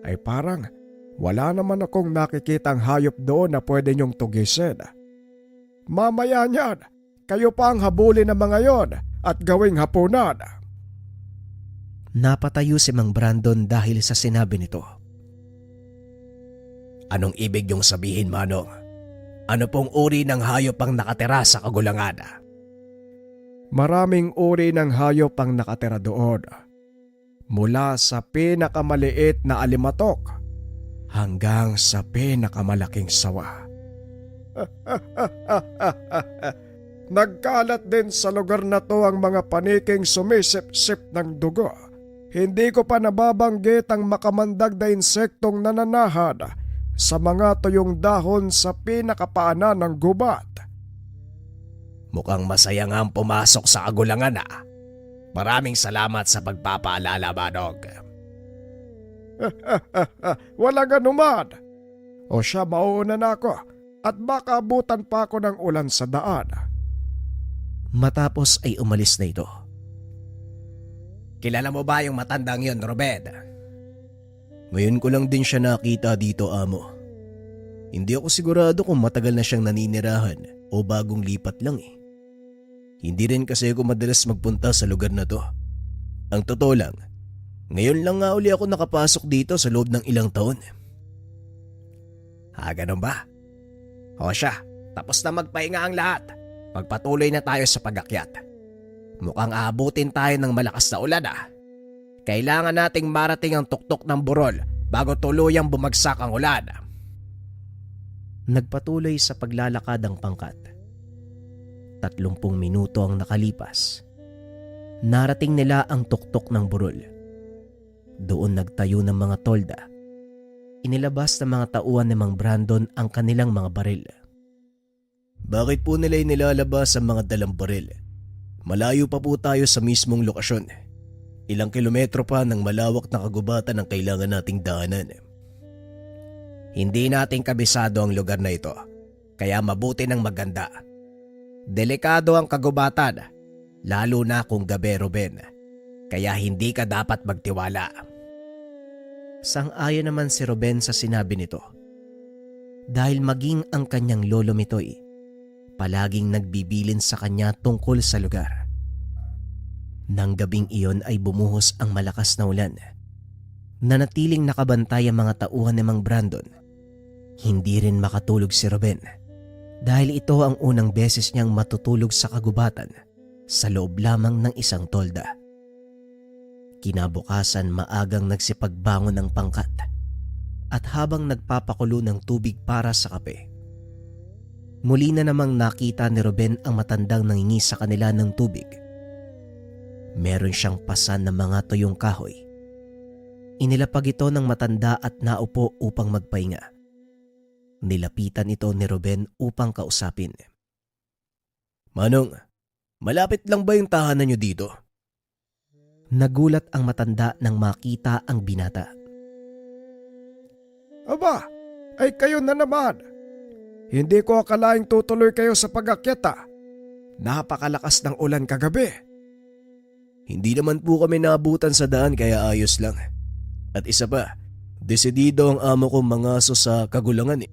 Ay parang wala naman akong nakikitang hayop doon na pwede nyong tugisin. Mamaya niyan, kayo pa ang habulin ng mga yon at gawing hapunan. Napatayo si Mang Brandon dahil sa sinabi nito. Anong ibig niyong sabihin, Manong? Ano pong uri ng hayop ang nakatira sa kagulangan? Maraming uri ng hayop ang nakatira doon. Mula sa pinakamaliit na alimatok hanggang sa pinakamalaking sawa. Nagkalat din sa lugar na to ang mga paniking sumisip-sip ng dugo. Hindi ko pa nababanggit ang makamandag na insektong nananahad sa mga tuyong dahon sa pinakapaanan ng gubat. Mukhang masaya nga ang pumasok sa kagulangan, Maraming salamat sa pagpapaalala, Manong. Walang anuman. O siya, mauuna na ako at baka abutan pa ako ng ulan sa daan. Matapos ay umalis na ito. Kilala mo ba yung matandang yon, Ruben? Ngayon ko lang din siya nakita dito, amo. Hindi ako sigurado kung matagal na siyang naninirahan o bagong lipat lang eh. Hindi rin kasi ako madalas magpunta sa lugar na to. Ang totoo lang, ngayon lang nga uli ako nakapasok dito sa loob ng ilang taon. Ganun ba? O siya, tapos na magpahinga ang lahat. Magpatuloy na tayo sa pag-akyat. Mukhang aabutin tayo ng malakas na ulan, Kailangan nating marating ang tuktok ng burol bago tuluyang bumagsak ang ulan. Nagpatuloy sa paglalakad ang pangkat. 30 minuto ang nakalipas. Narating nila ang tuktok ng burol. Doon nagtayo ng mga tolda. Inilabas ng mga tauhan ni Mang Brandon ang kanilang mga baril. Bakit po nila inilalabas ang mga dalang baril? Malayo pa po tayo sa mismong lokasyon. Ilang kilometro pa ng malawak na kagubatan ang kailangan nating daanan. Hindi natin kabisado ang lugar na ito, kaya mabuti ng maganda. Delikado ang kagubatan, lalo na kung gabi, Ruben. Kaya hindi ka dapat magtiwala. Sang-ayon naman si Ruben sa sinabi nito. Dahil maging ang kanyang lolo Mitoy, palaging nagbibilin sa kanya tungkol sa lugar. Nang gabing iyon ay bumuhos ang malakas na ulan. Nanatiling nakabantay ang mga tauhan ni Mang Brandon. Hindi rin makatulog si Ruben dahil ito ang unang beses niyang matutulog sa kagubatan sa loob lamang ng isang tolda. Kinabukasan maagang nagsipagbangon ng pangkat at habang nagpapakulo ng tubig para sa kape. Muli na namang nakita ni Ruben ang matandang nangingi sa kanila ng tubig. Meron siyang pasan ng mga tuyong kahoy. Inilapag ito ng matanda at naupo upang magpahinga. Nilapitan ito ni Ruben upang kausapin. Manong, Malapit lang ba yung tahanan nyo dito? Nagulat ang matanda nang makita ang binata. Aba, ay kayo na naman. Hindi ko akalaing tutuloy kayo sa pag-akyat ah. Napakalakas ng ulan kagabi. Hindi naman po kami naabutan sa daan kaya ayos lang. At isa pa, desidido ang amo kong mangaso sa kagulangan eh.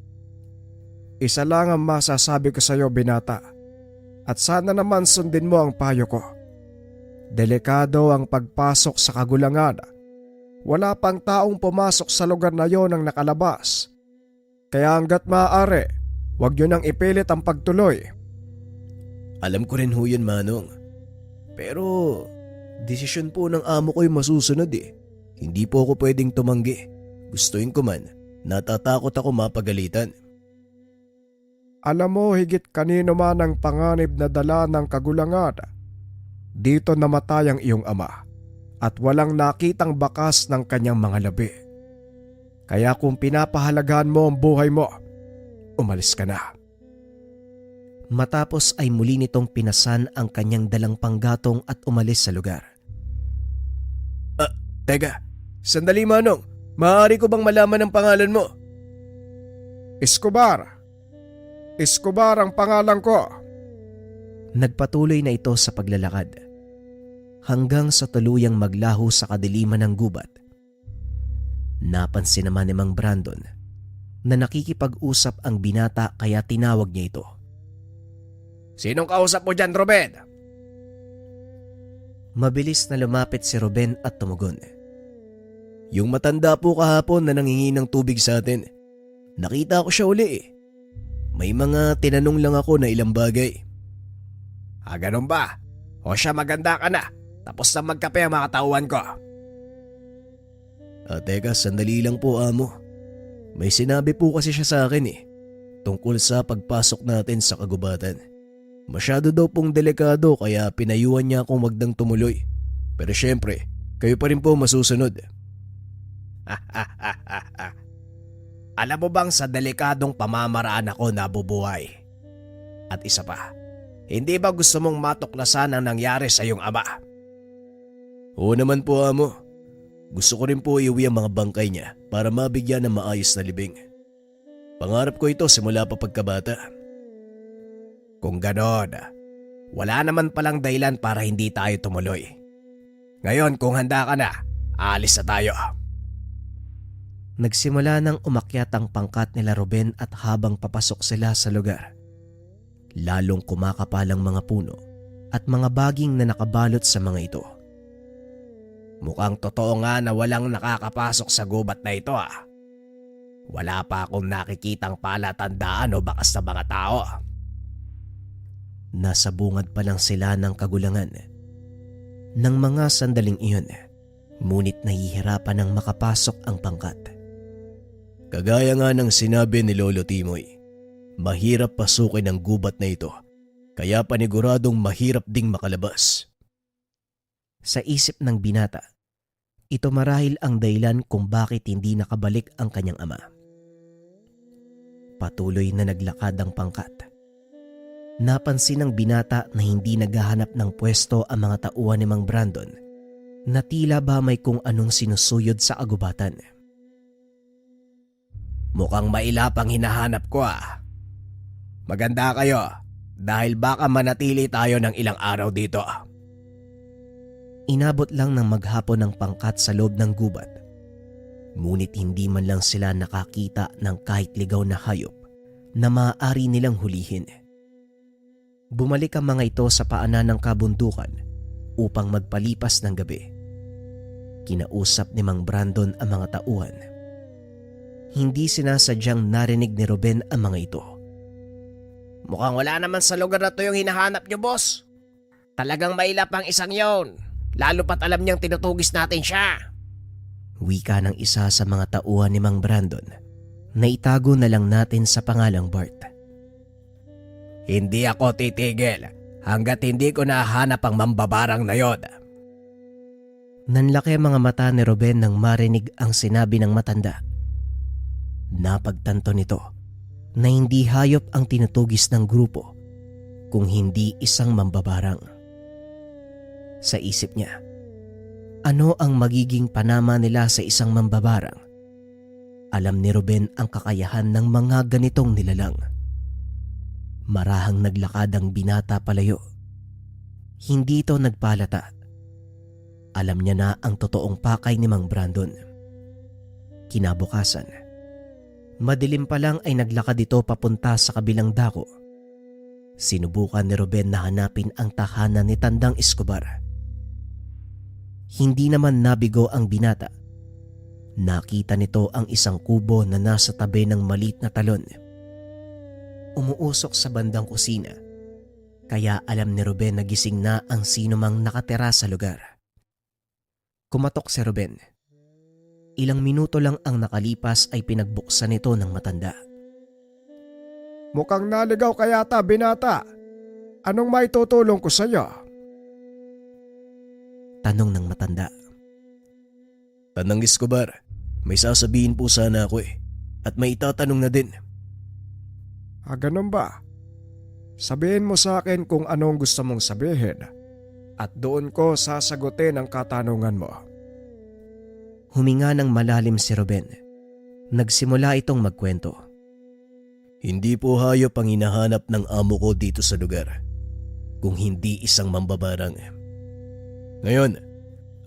Isa lang ang masasabi ko sa iyo, binata. At sana naman sundin mo ang payo ko. Delikado ang pagpasok sa kagulangan. Wala pang taong pumasok sa lugar na yon ang nakalabas. Kaya hanggat maaari, huwag nyo nang ipilit ang pagtuloy. Alam ko rin ho yun, Manong. Pero desisyon po ng amo ko yung masusunod eh. Hindi po ako pwedeng tumanggi. Gustuin ko man, natatakot ako mapagalitan. Alam mo, higit kanino man ang panganib na dala ng kagulangan. Dito namatay ang iyong ama at walang nakitang bakas ng kanyang mga labi. Kaya kung pinapahalagahan mo ang buhay mo, umalis ka na. Matapos ay muli nitong pinasan ang kanyang dalang panggatong at umalis sa lugar. Teka, sandali Manong. Maaari ko bang malaman ang pangalan mo? Escobar. Escobar ang pangalan ko. Nagpatuloy na ito sa paglalakad hanggang sa tuluyang maglaho sa kadiliman ng gubat. Napansin naman ni Mang Brandon na nakikipag-usap ang binata kaya tinawag niya ito. Sinong kausap mo dyan, Ruben? Mabilis na lumapit si Ruben at tumugon. Yung matanda po kahapon na nangingi ng tubig sa atin. Nakita ko siya uli eh. May mga tinanong lang ako na ilang bagay. Ganun ba? O siya, maganda ka na. Tapos na magkape ang mga tauhan ko. Teka, sandali lang po amo. May sinabi po kasi siya sa akin eh. Tungkol sa pagpasok natin sa kagubatan. Masyado daw pong delikado kaya pinayuhan niya akong wag nang tumuloy. Pero syempre, kayo pa rin po masusunod. Alam mo bang sa delikadong pamamaraan ako nabubuhay? At isa pa, hindi ba gusto mong matuklasan ang nangyari sa iyong ama? Oo naman po amo. Gusto ko rin po iuwi ang mga bangkay niya para mabigyan ng maayos na libing. Pangarap ko ito simula pa pagkabata. Kung ganon, wala naman palang dahilan para hindi tayo tumuloy. Ngayon kung handa ka na, aalis na tayo. Nagsimula nang umakyat ang pangkat nila Ruben at habang papasok sila sa lugar, lalong kumakapalang mga puno at mga baging na nakabalot sa mga ito. Mukhang totoo nga na walang nakakapasok sa gubat na ito ah. Wala pa akong nakikitang palatandaan o bakas na mga tao. Nasa bungad pa lang sila ng kagulangan ng mga sandaling iyon, ngunit nahihirapan ng makapasok ang pangkat. Kagaya nga ng sinabi ni Lolo Timoy, mahirap pasukin ang gubat na ito, kaya paniguradong mahirap ding makalabas. Sa isip ng binata, ito marahil ang dahilan kung bakit hindi nakabalik ang kanyang ama. Patuloy na naglakad ang pangkat. Napansin ng binata na hindi naghahanap ng pwesto ang mga tauhan ni Mang Brandon na tila ba may kung anong sinusuyod sa agubatan. Mukhang mailap ang hinahanap ko ah. Maganda kayo dahil baka manatili tayo ng ilang araw dito. Inabot lang ng maghapon ng pangkat sa loob ng gubat. Ngunit hindi man lang sila nakakita ng kahit ligaw na hayop na maaari nilang hulihin. Bumalik ang mga ito sa paanan ng kabundukan upang magpalipas ng gabi. Kinausap ni Mang Brandon ang mga tauhan. Hindi sinasadyang narinig ni Ruben ang mga ito. Mukhang wala naman sa lugar na to yung hinahanap nyo, boss. Talagang mailap ang isang yon. Lalo pat alam niyang tinutugis natin siya. Wika ng isa sa mga tauhan ni Mang Brandon na itago na lang natin sa pangalang Bart. Hindi ako titigil hanggat hindi ko nahanap ang mambabarang na yon. Nanlaki ang mga mata ni Ruben nang marinig ang sinabi ng matanda. Napagtanto nito na hindi hayop ang tinutugis ng grupo kung hindi isang mambabarang. Sa isip niya, ano ang magiging panama nila sa isang mambabarang? Alam ni Ruben ang kakayahan ng mga ganitong nilalang. Marahang naglakad ang binata palayo. Hindi ito nagpalata. Alam niya na ang totoong pakay ni Mang Brandon. Kinabukasan, madilim pa lang ay naglakad ito papunta sa kabilang dako. Sinubukan ni Ruben na hanapin ang tahanan ni Tandang Escobar. Hindi naman nabigo ang binata. Nakita nito ang isang kubo na nasa tabi ng maliit na talon. Umuusok sa bandang kusina, kaya alam ni Ruben na gising na ang sinumang nakatira sa lugar. Kumatok si Ruben. Ilang minuto lang ang nakalipas ay pinagbuksan ito ng matanda. Mukhang naligaw ka yata, binata. Anong maitutulong ko sa'yo? Tanong ng matanda. Tandang Escobar, may sasabihin po sana ako at may itatanong na din. Ganun ba? Sabihin mo sa akin kung anong gusto mong sabihin at doon ko sasagutin ang katanungan mo. Huminga ng malalim si Ruben. Nagsimula itong magkwento. Hindi po hayop ang hinahanap ng amo ko dito sa lugar, kung hindi isang mambabarang. Ngayon,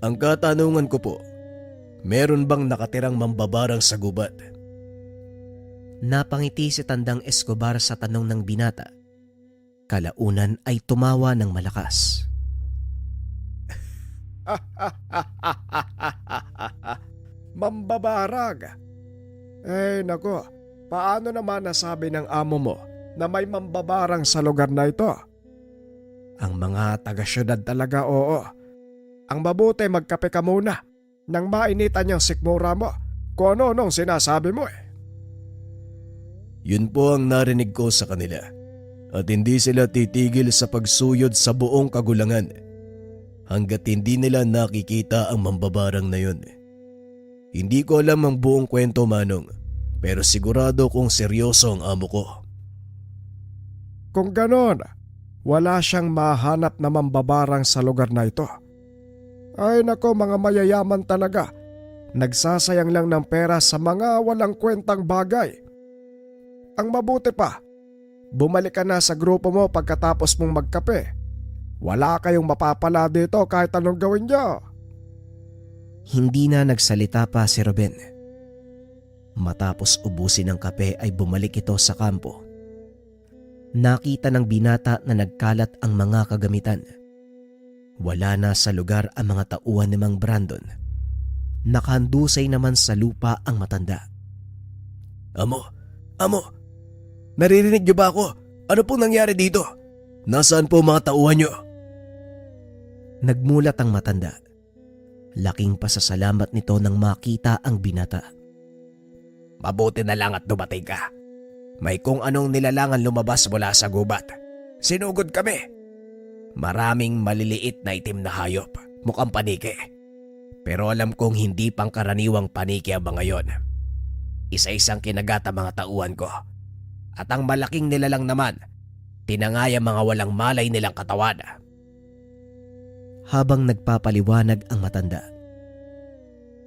ang katanungan ko po, meron bang nakatirang mambabarang sa gubat? Napangiti si Tandang Escobar sa tanong ng binata. Kalaunan ay tumawa ng malakas. Mambabarag? Nako, paano naman nasabi ng amo mo na may mambabarang sa lugar na ito? Ang mga taga-syudad talaga, oo. Ang mabuti magkape ka muna nang mainitan niyang sikmura mo kung ano nung sinasabi mo . Yun po ang narinig ko sa kanila at hindi sila titigil sa pagsuyod sa buong kagulangan hanggat hindi nila nakikita ang mambabarang na yun. Hindi ko alam ang buong kwento, Manong, pero sigurado kong seryoso ang amo ko. Kung ganon, wala siyang mahanap na mambabarang sa lugar na ito. Ay nako, mga mayayaman talaga. Nagsasayang lang ng pera sa mga walang kwentang bagay. Ang mabuti pa, bumalik ka na sa grupo mo pagkatapos mong magkape. Wala kayong mapapala dito kahit anong gawin niyo. Hindi na nagsalita pa si Ruben. Matapos ubusin ang kape ay bumalik ito sa kampo. Nakita ng binata na nagkalat ang mga kagamitan. Wala na sa lugar ang mga tauhan ni Mang Brandon. Nakahandusay naman sa lupa ang matanda. Amo, naririnig niyo ba ako? Ano pong nangyari dito? Nasaan po mga tauhan niyo? Nagmulat ang matanda. Laking pasasalamat nito nang makita ang binata. Mabuti na lang at dumating ka. May kung anong nilalangan lumabas mula sa gubat. Sinugod kami. Maraming maliliit na itim na hayop, mukhang paniki. Pero alam kong hindi pangkaraniwang paniki ang mga yon. Isa-isang kinagat ang mga tauhan ko. At ang malaking nilalang naman, tinangay ang mga walang malay nilang katawan. Habang nagpapaliwanag ang matanda,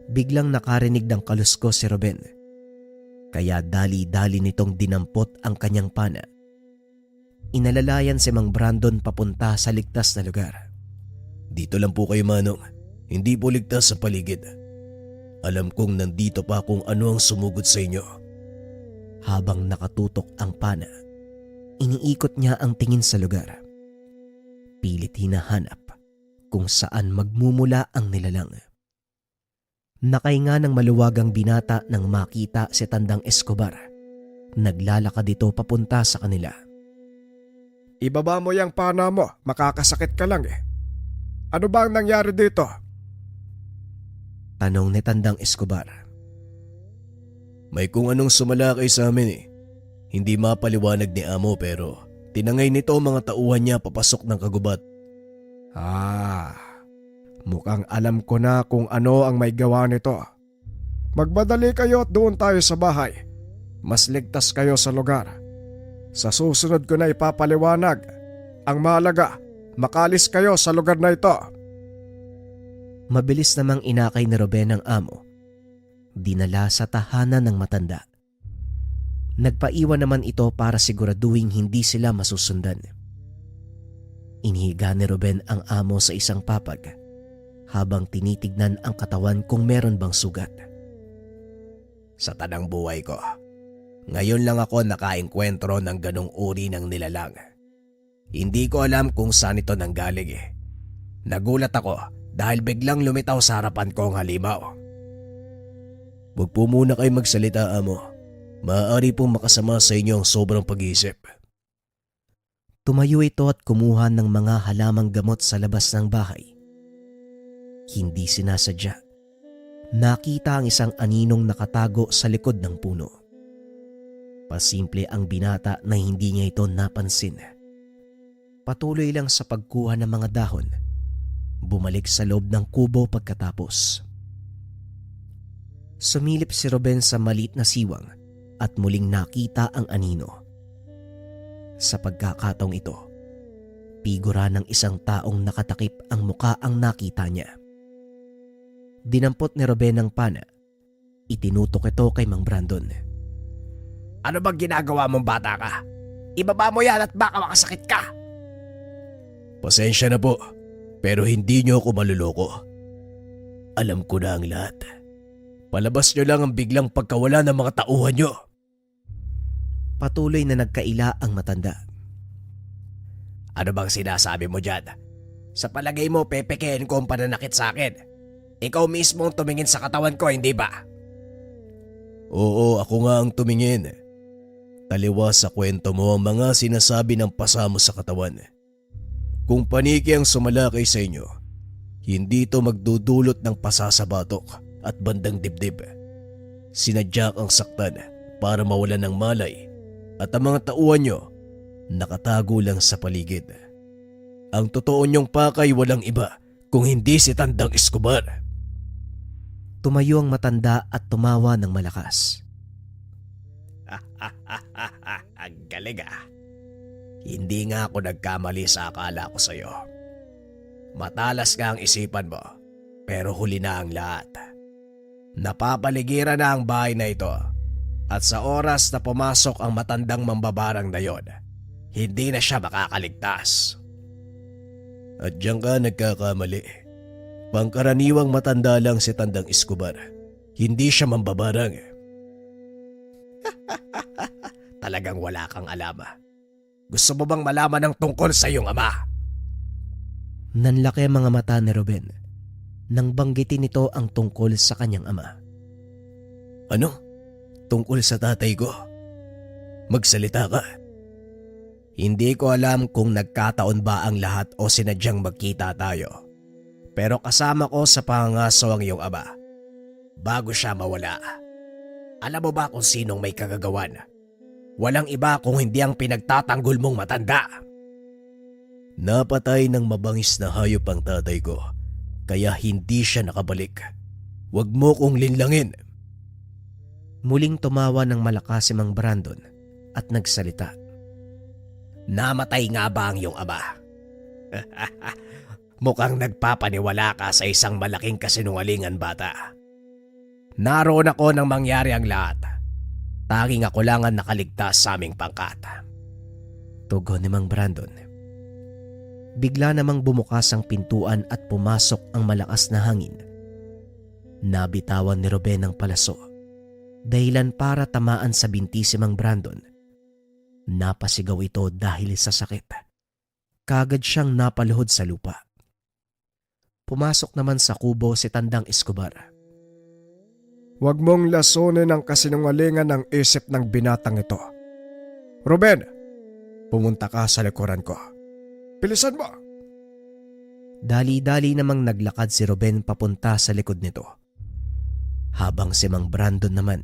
biglang nakarinig ng kaluskos si Ruben. Kaya dali-dali nitong dinampot ang kanyang pana. Inalalayan si Mang Brandon papunta sa ligtas na lugar. Dito lang po kayo, Manong. Hindi po ligtas sa paligid. Alam kong nandito pa kung ano ang sumugod sa inyo. Habang nakatutok ang pana, iniikot niya ang tingin sa lugar. Pilit hinahanap kung saan magmumula ang nilalang. Nakahinga ng maluwagang binata nang makita si Tandang Escobar. Naglalakad dito papunta sa kanila. Ibaba mo yung pana mo, makakasakit ka lang . Ano ba ang nangyari dito? Tanong ni Tandang Escobar. May kung anong sumalakay sa amin . Hindi mapaliwanag ni amo pero tinangay nito mga tauhan niya papasok ng kagubat. Mukhang alam ko na kung ano ang may gawa nito. Magbadali kayo at doon tayo sa bahay. Mas ligtas kayo sa lugar. Sa susunod ko na ipapaliwanag. Ang mahalaga, makalis kayo sa lugar na ito. Mabilis namang inakay ni Ruben ang amo. Dinala sa tahanan ng matanda. Nagpaiwan naman ito para siguraduhin hindi sila masusundan. Inihiga ni Ruben ang amo sa isang papag habang tinitignan ang katawan kung meron bang sugat. Sa tanang buhay ko, ngayon lang ako nakaengkwentro ng ganong uri ng nilalang. Hindi ko alam kung saan ito nanggaling eh. Nagulat ako dahil biglang lumitaw sa harapan ko ang halimaw. Huwag po muna kayo magsalita, amo. Maaari pong makasama sa inyo ang sobrang pag-iisip. Tumayo ito at kumuha ng mga halamang gamot sa labas ng bahay. Hindi sinasadya. Nakita ang isang aninong nakatago sa likod ng puno. Pasimple ang binata na hindi niya ito napansin. Patuloy lang sa pagkuha ng mga dahon. Bumalik sa loob ng kubo pagkatapos. Sumilip si Ruben sa maliit na siwang at muling nakita ang anino. Sa pagkakataong ito, figura ng isang taong nakatakip ang muka ang nakita niya. Dinampot ni Ruben ang pana. Itinutok ito kay Mang Brandon. Ano bang ginagawa mong bata ka? Ibaba mo yan at baka makasakit ka. Pasensya na po, pero hindi niyo ako maluloko. Alam ko na ang lahat. Palabas niyo lang ang biglang pagkawala ng mga tauhan niyo. Patuloy na nagkaila ang matanda. Ano bang sinasabi mo dyan? Sa palagay mo, pepekein ko ang pananakit sa akin. Ikaw mismo ang tumingin sa katawan ko, hindi ba? Oo, ako nga ang tumingin. Taliwas sa kwento mo ang mga sinasabi ng pasamo sa katawan. Kung paniki ang sumalakay sa inyo, hindi ito magdudulot ng pasasabatok at bandang dibdib. Sinadya ang saktan para mawalan ng malay at ang mga tauhan nyo nakatago lang sa paligid. Ang totoo nyong pakay walang iba kung hindi si Tandang Escobar. Tumayo ang matanda at tumawa ng malakas. Ang galing ah. Hindi nga ako nagkamali sa akala ko sa'yo. Matalas nga ang isipan mo, pero huli na ang lahat. Napapaligiran na ang bahay na ito at sa oras na pumasok ang matandang mambabarang na yon, hindi na siya makakaligtas. At diyan ka nagkakamali. Pangkaraniwang matanda lang si Tandang Escobar. Hindi siya mambabarang. Talagang wala kang alam. Gusto mo bang malaman ang tungkol sa iyong ama? Nanlaki ang mga mata ni Ruben nang banggitin nito ang tungkol sa kanyang ama. Ano? Tungkol sa tatay ko? Magsalita ka. Hindi ko alam kung nagkataon ba ang lahat o sinadyang magkita tayo. Pero kasama ko sa pangangaso ang iyong ama bago siya mawala. Alam mo ba kung sinong may kagagawan? Walang iba kung hindi ang pinagtatanggol mong matanda. Napatay ng mabangis na hayop ang tatay ko, kaya hindi siya nakabalik. Huwag mo kong linlangin. Muling tumawa ng malakas si Mang Brandon at nagsalita. Namatay nga ba ang iyong ama? Mukhang nagpapaniwala ka sa isang malaking kasinungalingan, bata. Naroon ako nang mangyari ang lahat. Tanging ako lang ang nakaligtas sa aming pangkat. Tugon ni Mang Brandon. Bigla namang bumukas ang pintuan at pumasok ang malakas na hangin. Nabitawan ni Ruben ang palaso. Dahilan para tamaan sa binti si Mang Brandon. Napasigaw ito dahil sa sakit. Kagad siyang napaluhod sa lupa. Pumasok naman sa kubo si Tandang Escobar. Huwag mong lasunin ang kasinungalingan ng isip ng binatang ito. Ruben, pumunta ka sa likuran ko. Bilisan mo! Dali-dali namang naglakad si Ruben papunta sa likod nito. Habang si Mang Brandon naman,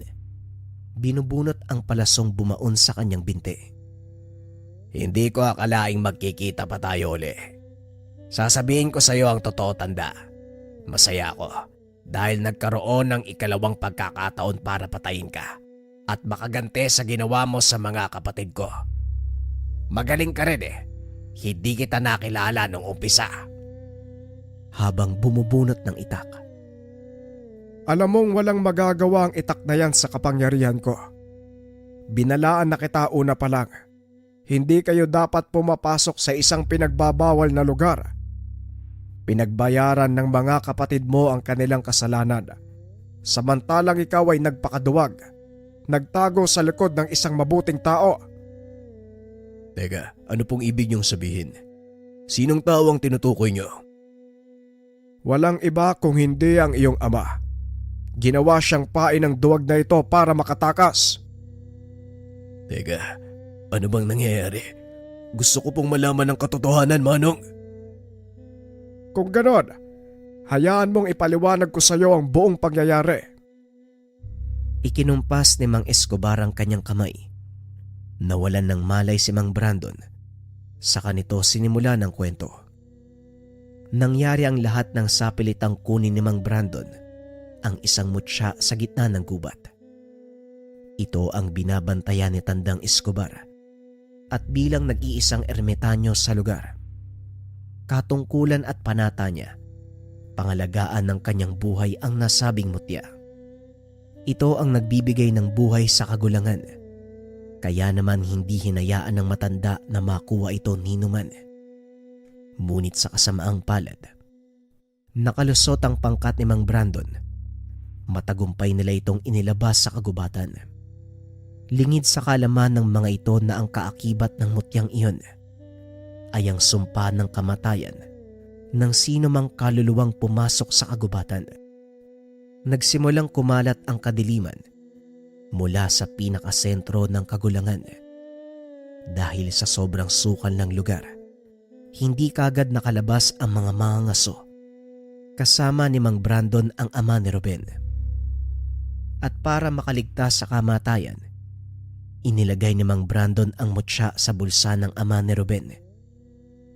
binubunot ang palasong bumaon sa kanyang binti. Hindi ko akalaing magkikita pa tayo uli. Sasabihin ko sa iyo ang totoo, tanda. Masaya ako dahil nagkaroon ng ikalawang pagkakataon para patayin ka at makagante sa ginawa mo sa mga kapatid ko. Magaling ka rin eh. Hindi kita nakilala nung umpisa. habang bumubunot ng itak. Alam mong walang magagawa ang itak na yan sa kapangyarihan ko. Binalaan na kita una pa lang. Hindi kayo dapat pumapasok sa isang pinagbabawal na lugar. Pinagbayaran ng mga kapatid mo ang kanilang kasalanan. Samantalang ikaw ay nagpakaduwag. Nagtago sa likod ng isang mabuting tao. Teka, ano pong ibig niyong sabihin? Sinong tao ang tinutukoy niyo? Walang iba kung hindi ang iyong ama. Ginawa siyang pain ng duwag na ito para makatakas. Teka, ano bang nangyayari? Gusto ko pong malaman ang katotohanan, Manong. Kung ganon, hayaan mong ipaliwanag ko sa iyo ang buong pangyayari. Ikinumpas ni Mang Escobar ang kanyang kamay. Nawalan ng malay si Mang Brandon. Saka nito sinimula ng kwento. Nangyari ang lahat ng sapilitang kunin ni Mang Brandon ang isang mutya sa gitna ng gubat. Ito ang binabantayan ni Tandang Escobar at bilang nag-iisang ermitanyo sa lugar. Katungkulan at panata niya, pangalagaan ng kanyang buhay ang nasabing mutya. Ito ang nagbibigay ng buhay sa kagulangan, kaya naman hindi hinayaan ng matanda na makuha ito ninuman. Ngunit sa kasamaang palad, nakalusot ang pangkat ni Mang Brandon. Matagumpay nila itong inilabas sa kagubatan. Lingid sa kalaman ng mga ito na ang kaakibat ng mutyang iyon ay ang sumpa ng kamatayan ng sino mang kaluluwang pumasok sa kagubatan. Nagsimulang kumalat ang kadiliman mula sa pinakasentro ng kagulangan. Dahil sa sobrang sukal ng lugar, hindi kagad nakalabas ang mga mangangaso. Kasama ni Mang Brandon ang ama ni Ruben. At para makaligtas sa kamatayan, inilagay ni Mang Brandon ang mutya sa bulsa ng ama ni Ruben.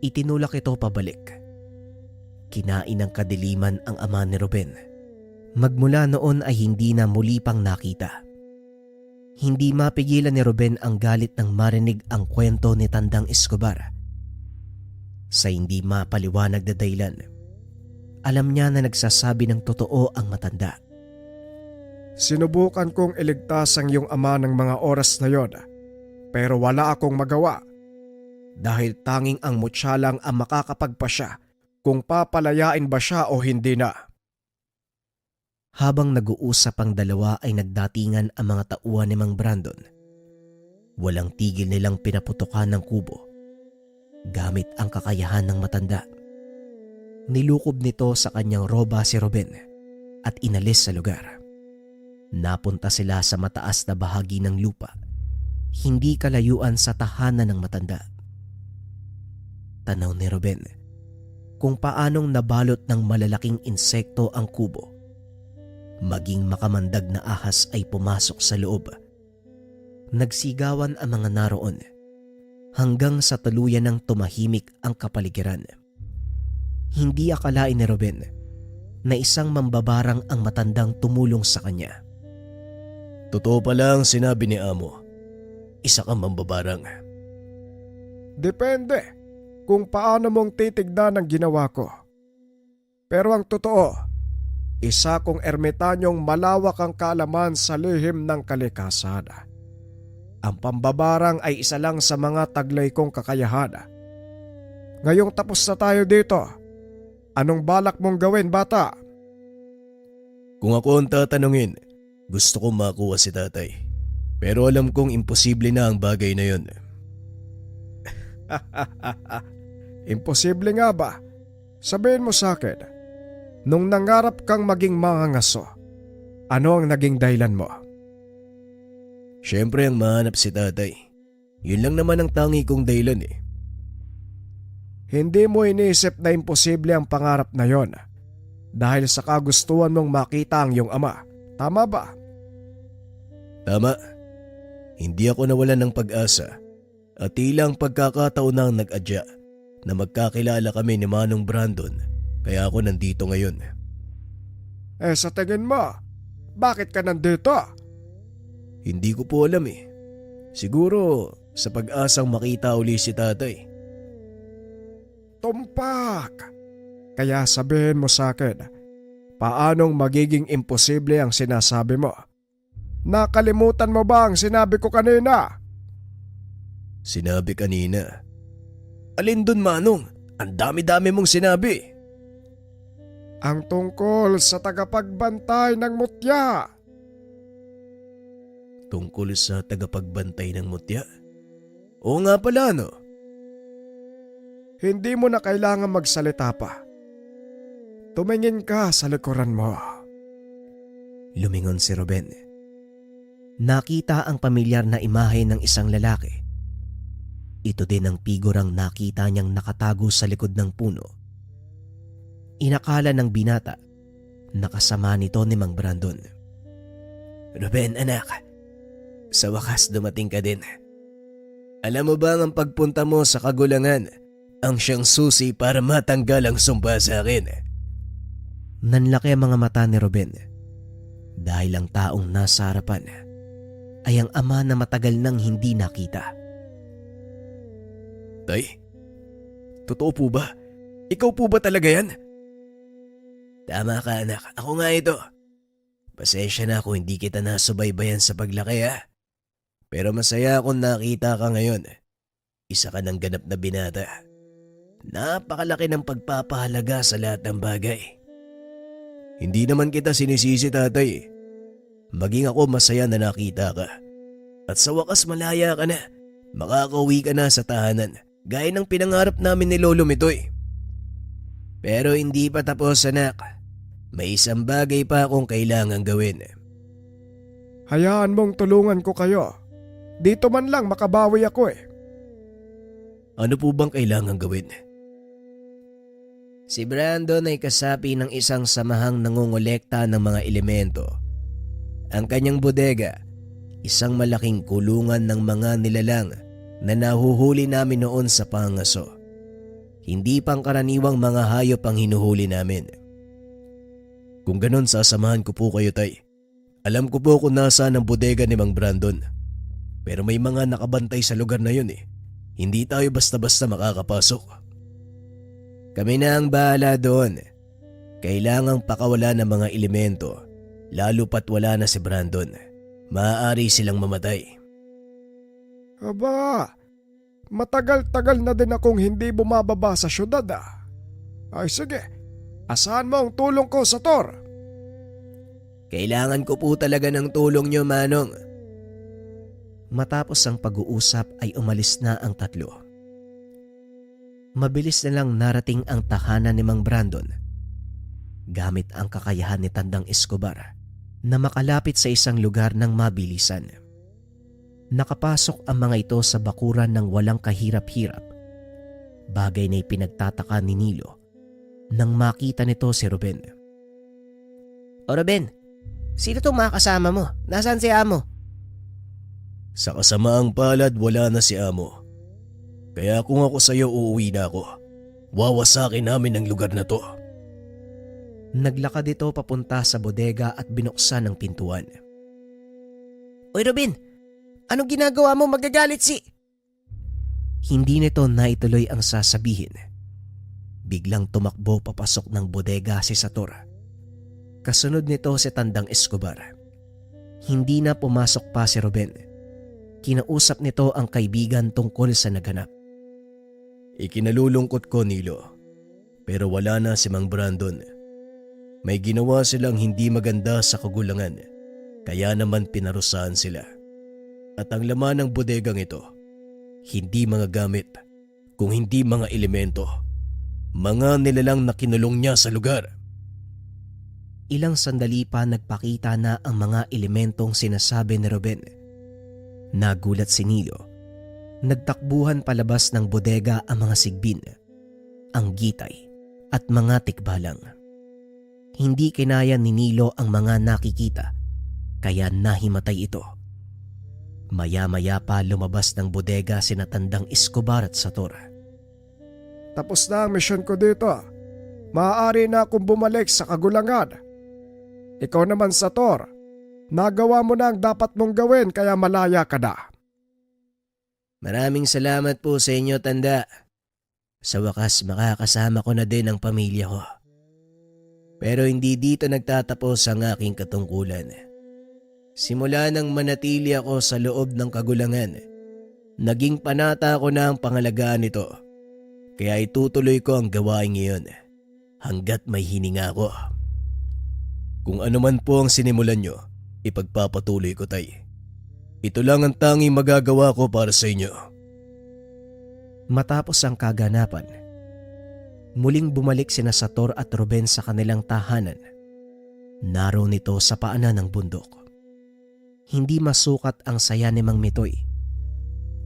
Itinulak ito pabalik. Kinain ng kadiliman ang ama ni Ruben. Magmula noon ay hindi na muli pang nakita. Hindi mapigilan ni Ruben ang galit nang marinig ang kwento ni Tandang Escobar. Sa hindi mapaliwanag na dahilan, alam niya na nagsasabi ng totoo ang matanda. Sinubukan kong iligtas ang iyong ama ng mga oras na yon, pero wala akong magawa. Dahil tanging ang mutya lang ang makakapagpasya kung papalayain ba siya o hindi na. Habang nag-uusap ang dalawa ay nagdatingan ang mga tauhan ni Mang Brandon. Walang tigil nilang pinaputukan ng kubo gamit ang kakayahan ng matanda. Nilukob nito sa kanyang roba si Ruben at inalis sa lugar. Napunta sila sa mataas na bahagi ng lupa, hindi kalayuan sa tahanan ng matanda. Tanaw ni Ruben kung paanong nabalot ng malalaking insekto ang kubo. Maging makamandag na ahas ay pumasok sa loob. Nagsigawan ang mga naroon hanggang sa tuluyan ng tumahimik ang kapaligiran. Hindi akalain ni Ruben na isang mambabarang ang matandang tumulong sa kanya. Totoo pala ang sinabi ni Amo. Isa kang mambabarang. Depende kung paano mong titignan ang ginawa ko. Pero ang totoo, isa kong ermitanyong malawak ang kaalaman sa lihim ng kalikasan. Ang pambabarang ay isa lang sa mga taglay kong kakayahan. Ngayong tapos na tayo dito, anong balak mong gawin, bata? Kung ako ang tatanungin, gusto kong makuha si tatay. Pero alam kong imposible na ang bagay na yon. Imposible nga ba? Sabihin mo sa akin, nung nangarap kang maging mangangaso, ano ang naging dahilan mo? Siyempre ang mahanap si tatay. Yun lang naman ang tangi kong dahilan eh. Hindi mo iniisip na imposible ang pangarap na yon dahil sa kagustuhan mong makita ang iyong ama. Tama ba? Tama. Hindi ako nawalan ng pag-asa at ilang pagkakataon na ang nag-adya na magkakilala kami ni Manong Brandon kaya ako nandito ngayon. Sa tingin mo, bakit ka nandito? Hindi ko po alam eh. Siguro sa pag-asang makita uli si tatay. Tumpak! Kaya sabihin mo sa akin, paanong magiging imposible ang sinasabi mo? Nakalimutan mo ba ang sinabi ko kanina? Sinabi kanina? Alin dun, Manong? Ang dami-dami mong sinabi. Ang tungkol sa tagapagbantay ng mutya. Tungkol sa tagapagbantay ng mutya? Oo nga pala, no? Hindi mo na kailangan magsalita pa. Tumingin ka sa likuran mo. Lumingon si Ruben. Nakita ang pamilyar na imahe ng isang lalaki. Ito din ang figurang nakita niyang nakatago sa likod ng puno. Inakala ng binata na kasama nito ni Mang Brandon. Ruben, anak. Sa wakas dumating ka din. Alam mo ba ang pagpunta mo sa kagulangan ang siyang susi para matanggal ang sumpa sa akin? Nanlaki ang mga mata ni Ruben dahil ang taong nasa harapan ay ang ama na matagal nang hindi nakita. Tay, totoo po ba? Ikaw po ba talaga yan? Tama ka, anak. Ako nga ito. Pasensya na kung hindi kita nasubaybayan sa paglaki, ha? Pero masaya akong nakita ka ngayon. Isa ka ng ganap na binata. Napakalaki ng pagpapahalaga sa lahat ng bagay. Hindi naman kita sinisisi, tatay. Maging ako masaya na nakita ka. At sa wakas malaya ka na. Makakauwi ka na sa tahanan. Gaya ng pinangarap namin ni Lolo Mitoy. Pero hindi pa tapos, anak. May isang bagay pa akong kailangan gawin. Hayaan mong tulungan ko kayo. Dito man lang makabawi ako eh. Ano po bang kailangan gawin? Si Brandon ay kasapi ng isang samahang nangongolekta ng mga elemento. Ang kanyang bodega, isang malaking kulungan ng mga nilalang na nahuhuli namin noon sa pangaso. Hindi pangkaraniwang mga hayop ang hinuhuli namin. Kung ganon, sasamahan ko po kayo, tay. Alam ko po kung nasaan ang bodega ni Mang Brandon. Pero may mga nakabantay sa lugar na yun eh. Hindi tayo basta-basta makakapasok. Kami na ang bahala doon. Kailangang pakawala ng mga elemento, lalo pat wala na si Brandon. Maaari silang mamatay. Aba, matagal-tagal na din akong hindi bumababa sa syudad ah. Ay sige, asahan mo ang tulong ko sa Tor. Kailangan ko po talaga ng tulong nyo, Manong. Matapos ang pag-uusap ay umalis na ang tatlo. Mabilis na lang narating ang tahanan ni Mang Brandon. Gamit ang kakayahan ni Tandang Escobar na makalapit sa isang lugar ng mabilisan. Nakapasok ang mga ito sa bakuran ng walang kahirap-hirap. Bagay na ipinagtataka ni Nilo nang makita nito si Ruben. O Ruben, sino itong mga kasama mo? Nasaan si Amo? Sa kasamaang palad, wala na si Amo. Kaya kung ako sa'yo, uuwi na ako. Wawasakin namin ang lugar na to. Naglakad ito papunta sa bodega at binuksan ang pintuan. Oy Ruben, anong ginagawa mo? Magagalit si... Hindi nito naituloy ang sasabihin. Biglang tumakbo papasok ng bodega si Sator. Kasunod nito si Tandang Escobar. Hindi na pumasok pa si Ruben. Kinausap nito ang kaibigan tungkol sa naganap. Ikinalulungkot ko, Nilo. Pero wala na si Mang Brandon. May ginawa silang hindi maganda sa kagulangan. Kaya naman pinarusahan sila. At ang laman ng bodegang ito, hindi mga gamit, kung hindi mga elemento. Mga nilalang na kinulong niya sa lugar. Ilang sandali pa nagpakita na ang mga elementong sinasabi ni Ruben. Nagulat si Nilo. Nagtakbuhan palabas ng bodega ang mga sigbin, ang gitay at mga tikbalang. Hindi kinaya ni Nilo ang mga nakikita, kaya nahimatay ito. Maya-maya pa lumabas ng bodega sina Tandang Escobar at Sator. Tapos na ang misyon ko dito. Maaari na akong bumalik sa kagulangan. Ikaw naman, Sator, nagawa mo na ang dapat mong gawin kaya malaya ka na. Maraming salamat po sa inyo, Tanda. Sa wakas makakasama ko na din ang pamilya ko. Pero hindi dito nagtatapos ang aking katungkulan. Simula nang manatili ako sa loob ng kagulangan, naging panata ko na ang pangalagaan nito. Kaya itutuloy ko ang gawain ngayon hanggat may hininga ako. Kung ano man po ang sinimulan nyo, ipagpapatuloy ko, tay. Ito lang ang tanging magagawa ko para sa inyo. Matapos ang kaganapan, muling bumalik sina Sator at Ruben sa kanilang tahanan. Naroon nito sa paanan ng bundok. Hindi masukat ang saya ni Mang Mitoy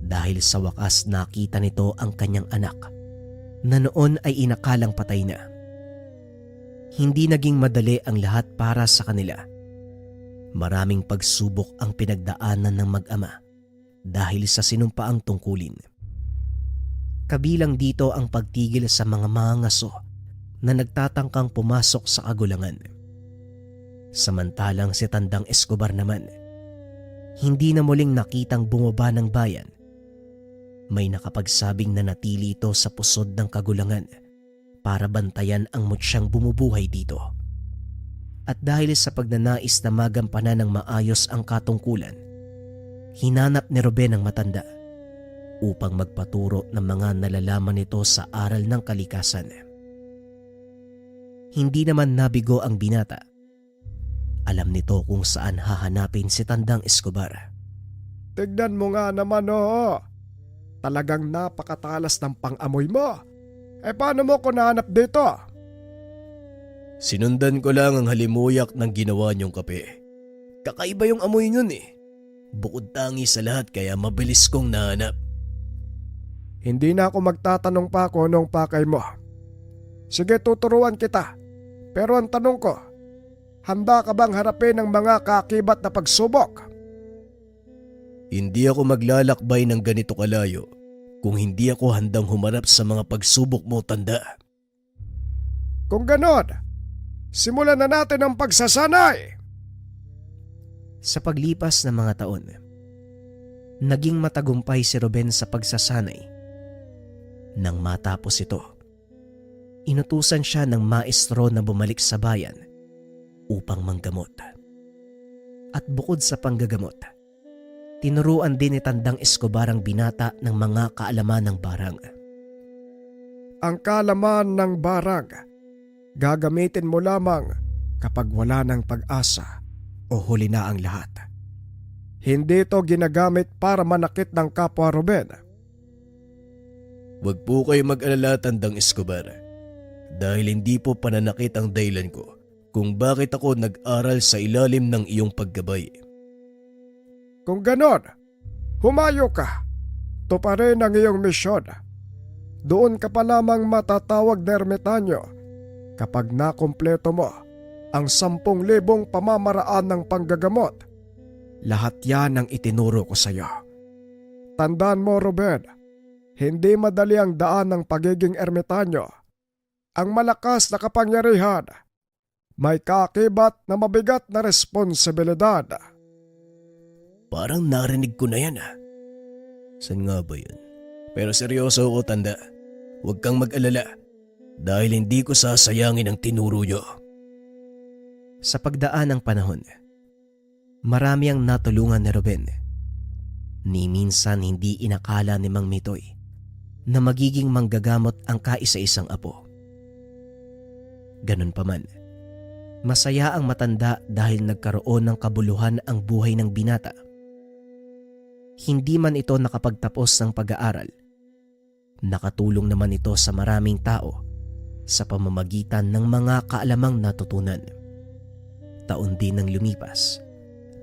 dahil sa wakas nakita nito ang kanyang anak na noon ay inakalang patay na. Hindi naging madali ang lahat para sa kanila. Maraming pagsubok ang pinagdaanan ng mag-ama dahil sa sinumpaang tungkulin. Kabilang dito ang pagtigil sa mga mangangaso na nagtatangkang pumasok sa kagulangan. Samantalang si Tandang Escobar naman, hindi na muling nakitang bumaba ng bayan. May nakapagsabing nanatili ito sa pusod ng kagulangan para bantayan ang mutsyang bumubuhay dito. At dahil sa pagnanais na magampanan ng maayos ang katungkulan, hinanap ni Ruben ang matanda upang magpaturo ng mga nalalaman nito sa aral ng kalikasan. Hindi naman nabigo ang binata. Alam nito kung saan hahanapin si Tandang Escobar. Tignan mo nga naman oo. Talagang napakatalas ng pang-amoy mo. Paano mo ko nahanap dito? Sinundan ko lang ang halimuyak ng ginawa niyong kape. Kakaiba yung amoy nun eh. Bukod tangi sa lahat kaya mabilis kong nahanap. Hindi na ako magtatanong pa kung anong pakay mo. Sige, tuturuan kita. Pero ang tanong ko, handa ka bang harapin ang mga kakibat na pagsubok? Hindi ako maglalakbay ng ganito kalayo kung hindi ako handang humarap sa mga pagsubok mo, Tanda. Kung ganon, simulan na natin ang pagsasanay. Sa paglipas ng mga taon, naging matagumpay si Ruben sa pagsasanay. Nang matapos ito, inutusan siya ng maestro na bumalik sa bayan upang manggamot. At bukod sa panggagamot, tinuruan din ni Tandang Escobar ang binata ng mga kaalaman ng barang. Ang kaalaman ng barang, gagamitin mo lamang kapag wala ng pag-asa o huli na ang lahat. Hindi ito ginagamit para manakit ng kapwa Ruben. Huwag po kayo mag-alala, Tandang Escobar. Dahil hindi po pananakit ang dahilan ko kung bakit ako nag-aral sa ilalim ng iyong paggabay. Kung ganon, humayo ka. Tuparin ang iyong misyon. Doon ka pa lamang matatawag na ermitanyo kapag nakumpleto mo ang 10,000 pamamaraan ng panggagamot. Lahat yan ang itinuro ko sa iyo. Tandaan mo, Ruben, hindi madali ang daan ng pagiging ermitanyo. Ang malakas na kapangyarihan, may kakibat na mabigat na responsibilidad. Parang narinig ko na yan ah. San nga ba yun? Pero seryoso ako, Tanda. Huwag kang mag-alala dahil hindi ko sasayangin ang tinuro nyo. Sa pagdaan ng panahon, marami ang natulungan ni Ruben. Ni minsan hindi inakala ni Mang Mitoy na magiging manggagamot ang kaisa-isang apo. Ganun pa man, masaya ang matanda dahil nagkaroon ng kabuluhan ang buhay ng binata. Hindi man ito nakapagtapos ng pag-aaral, nakatulong naman ito sa maraming tao sa pamamagitan ng mga kaalamang natutunan. Taon din ang lumipas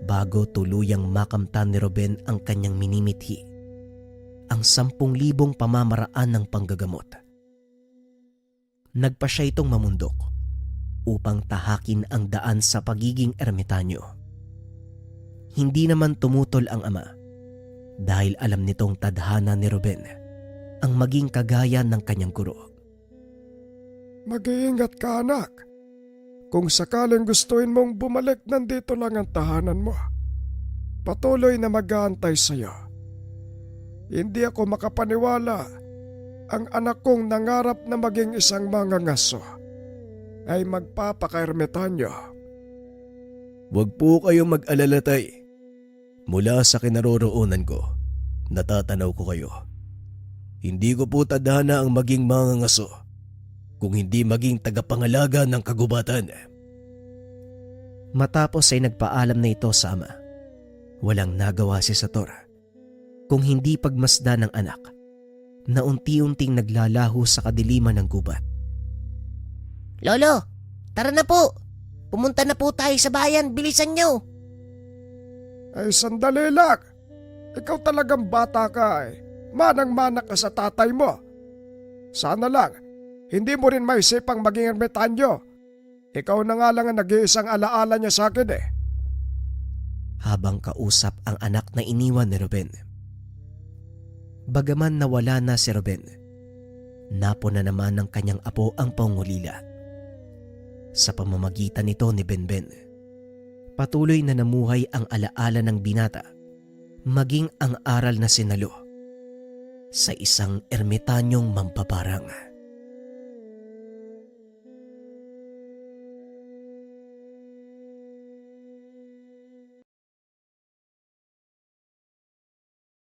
bago tuluyang makamtan ni Ruben ang kanyang minimithi, ang 10,000 pamamaraan ng panggagamot. Nagpa siya itong mamundok upang tahakin ang daan sa pagiging ermitanyo. Hindi naman tumutol ang ama dahil alam nitong tadhana ni Ruben ang maging kagaya ng kanyang guro. Mag-iingat ka, anak. Kung sakaling gustuin mong bumalik, nandito lang ang tahanan mo. Patuloy na mag-aantay sa'yo. Hindi ako makapaniwala Ang anak kong nangarap na maging isang mangangaso ay magpapaka-ermitanyo. Huwag po kayong mag-alala, tay. Mula sa kinaroroonan ko, natatanaw ko kayo. Hindi ko po tadhana ang maging mangangaso kung hindi maging tagapangalaga ng kagubatan. Matapos ay nagpaalam na ito sa ama. Walang nagawa si Sator kung hindi pagmasdan ng anak na unti-unting naglalaho sa kadiliman ng gubat. Lolo, tara na po. Pumunta na po tayo sa bayan, bilisan nyo. Ay sandali lang. Ikaw talagang bata ka eh. Manang-mana ka sa tatay mo. Sana lang, hindi mo rin maisipang maging ermitanyo. Ikaw na nga lang ang nag-iisang alaala niya sa akin eh. Habang kausap ang anak na iniwan ni Ruben. Bagaman nawala na si Ruben, napo na naman ng kanyang apo ang pangulila. Sa pamamagitan nito ni Benben, patuloy na namuhay ang alaala ng binata, maging ang aral na sinalo sa isang ermitanyong mampaparang.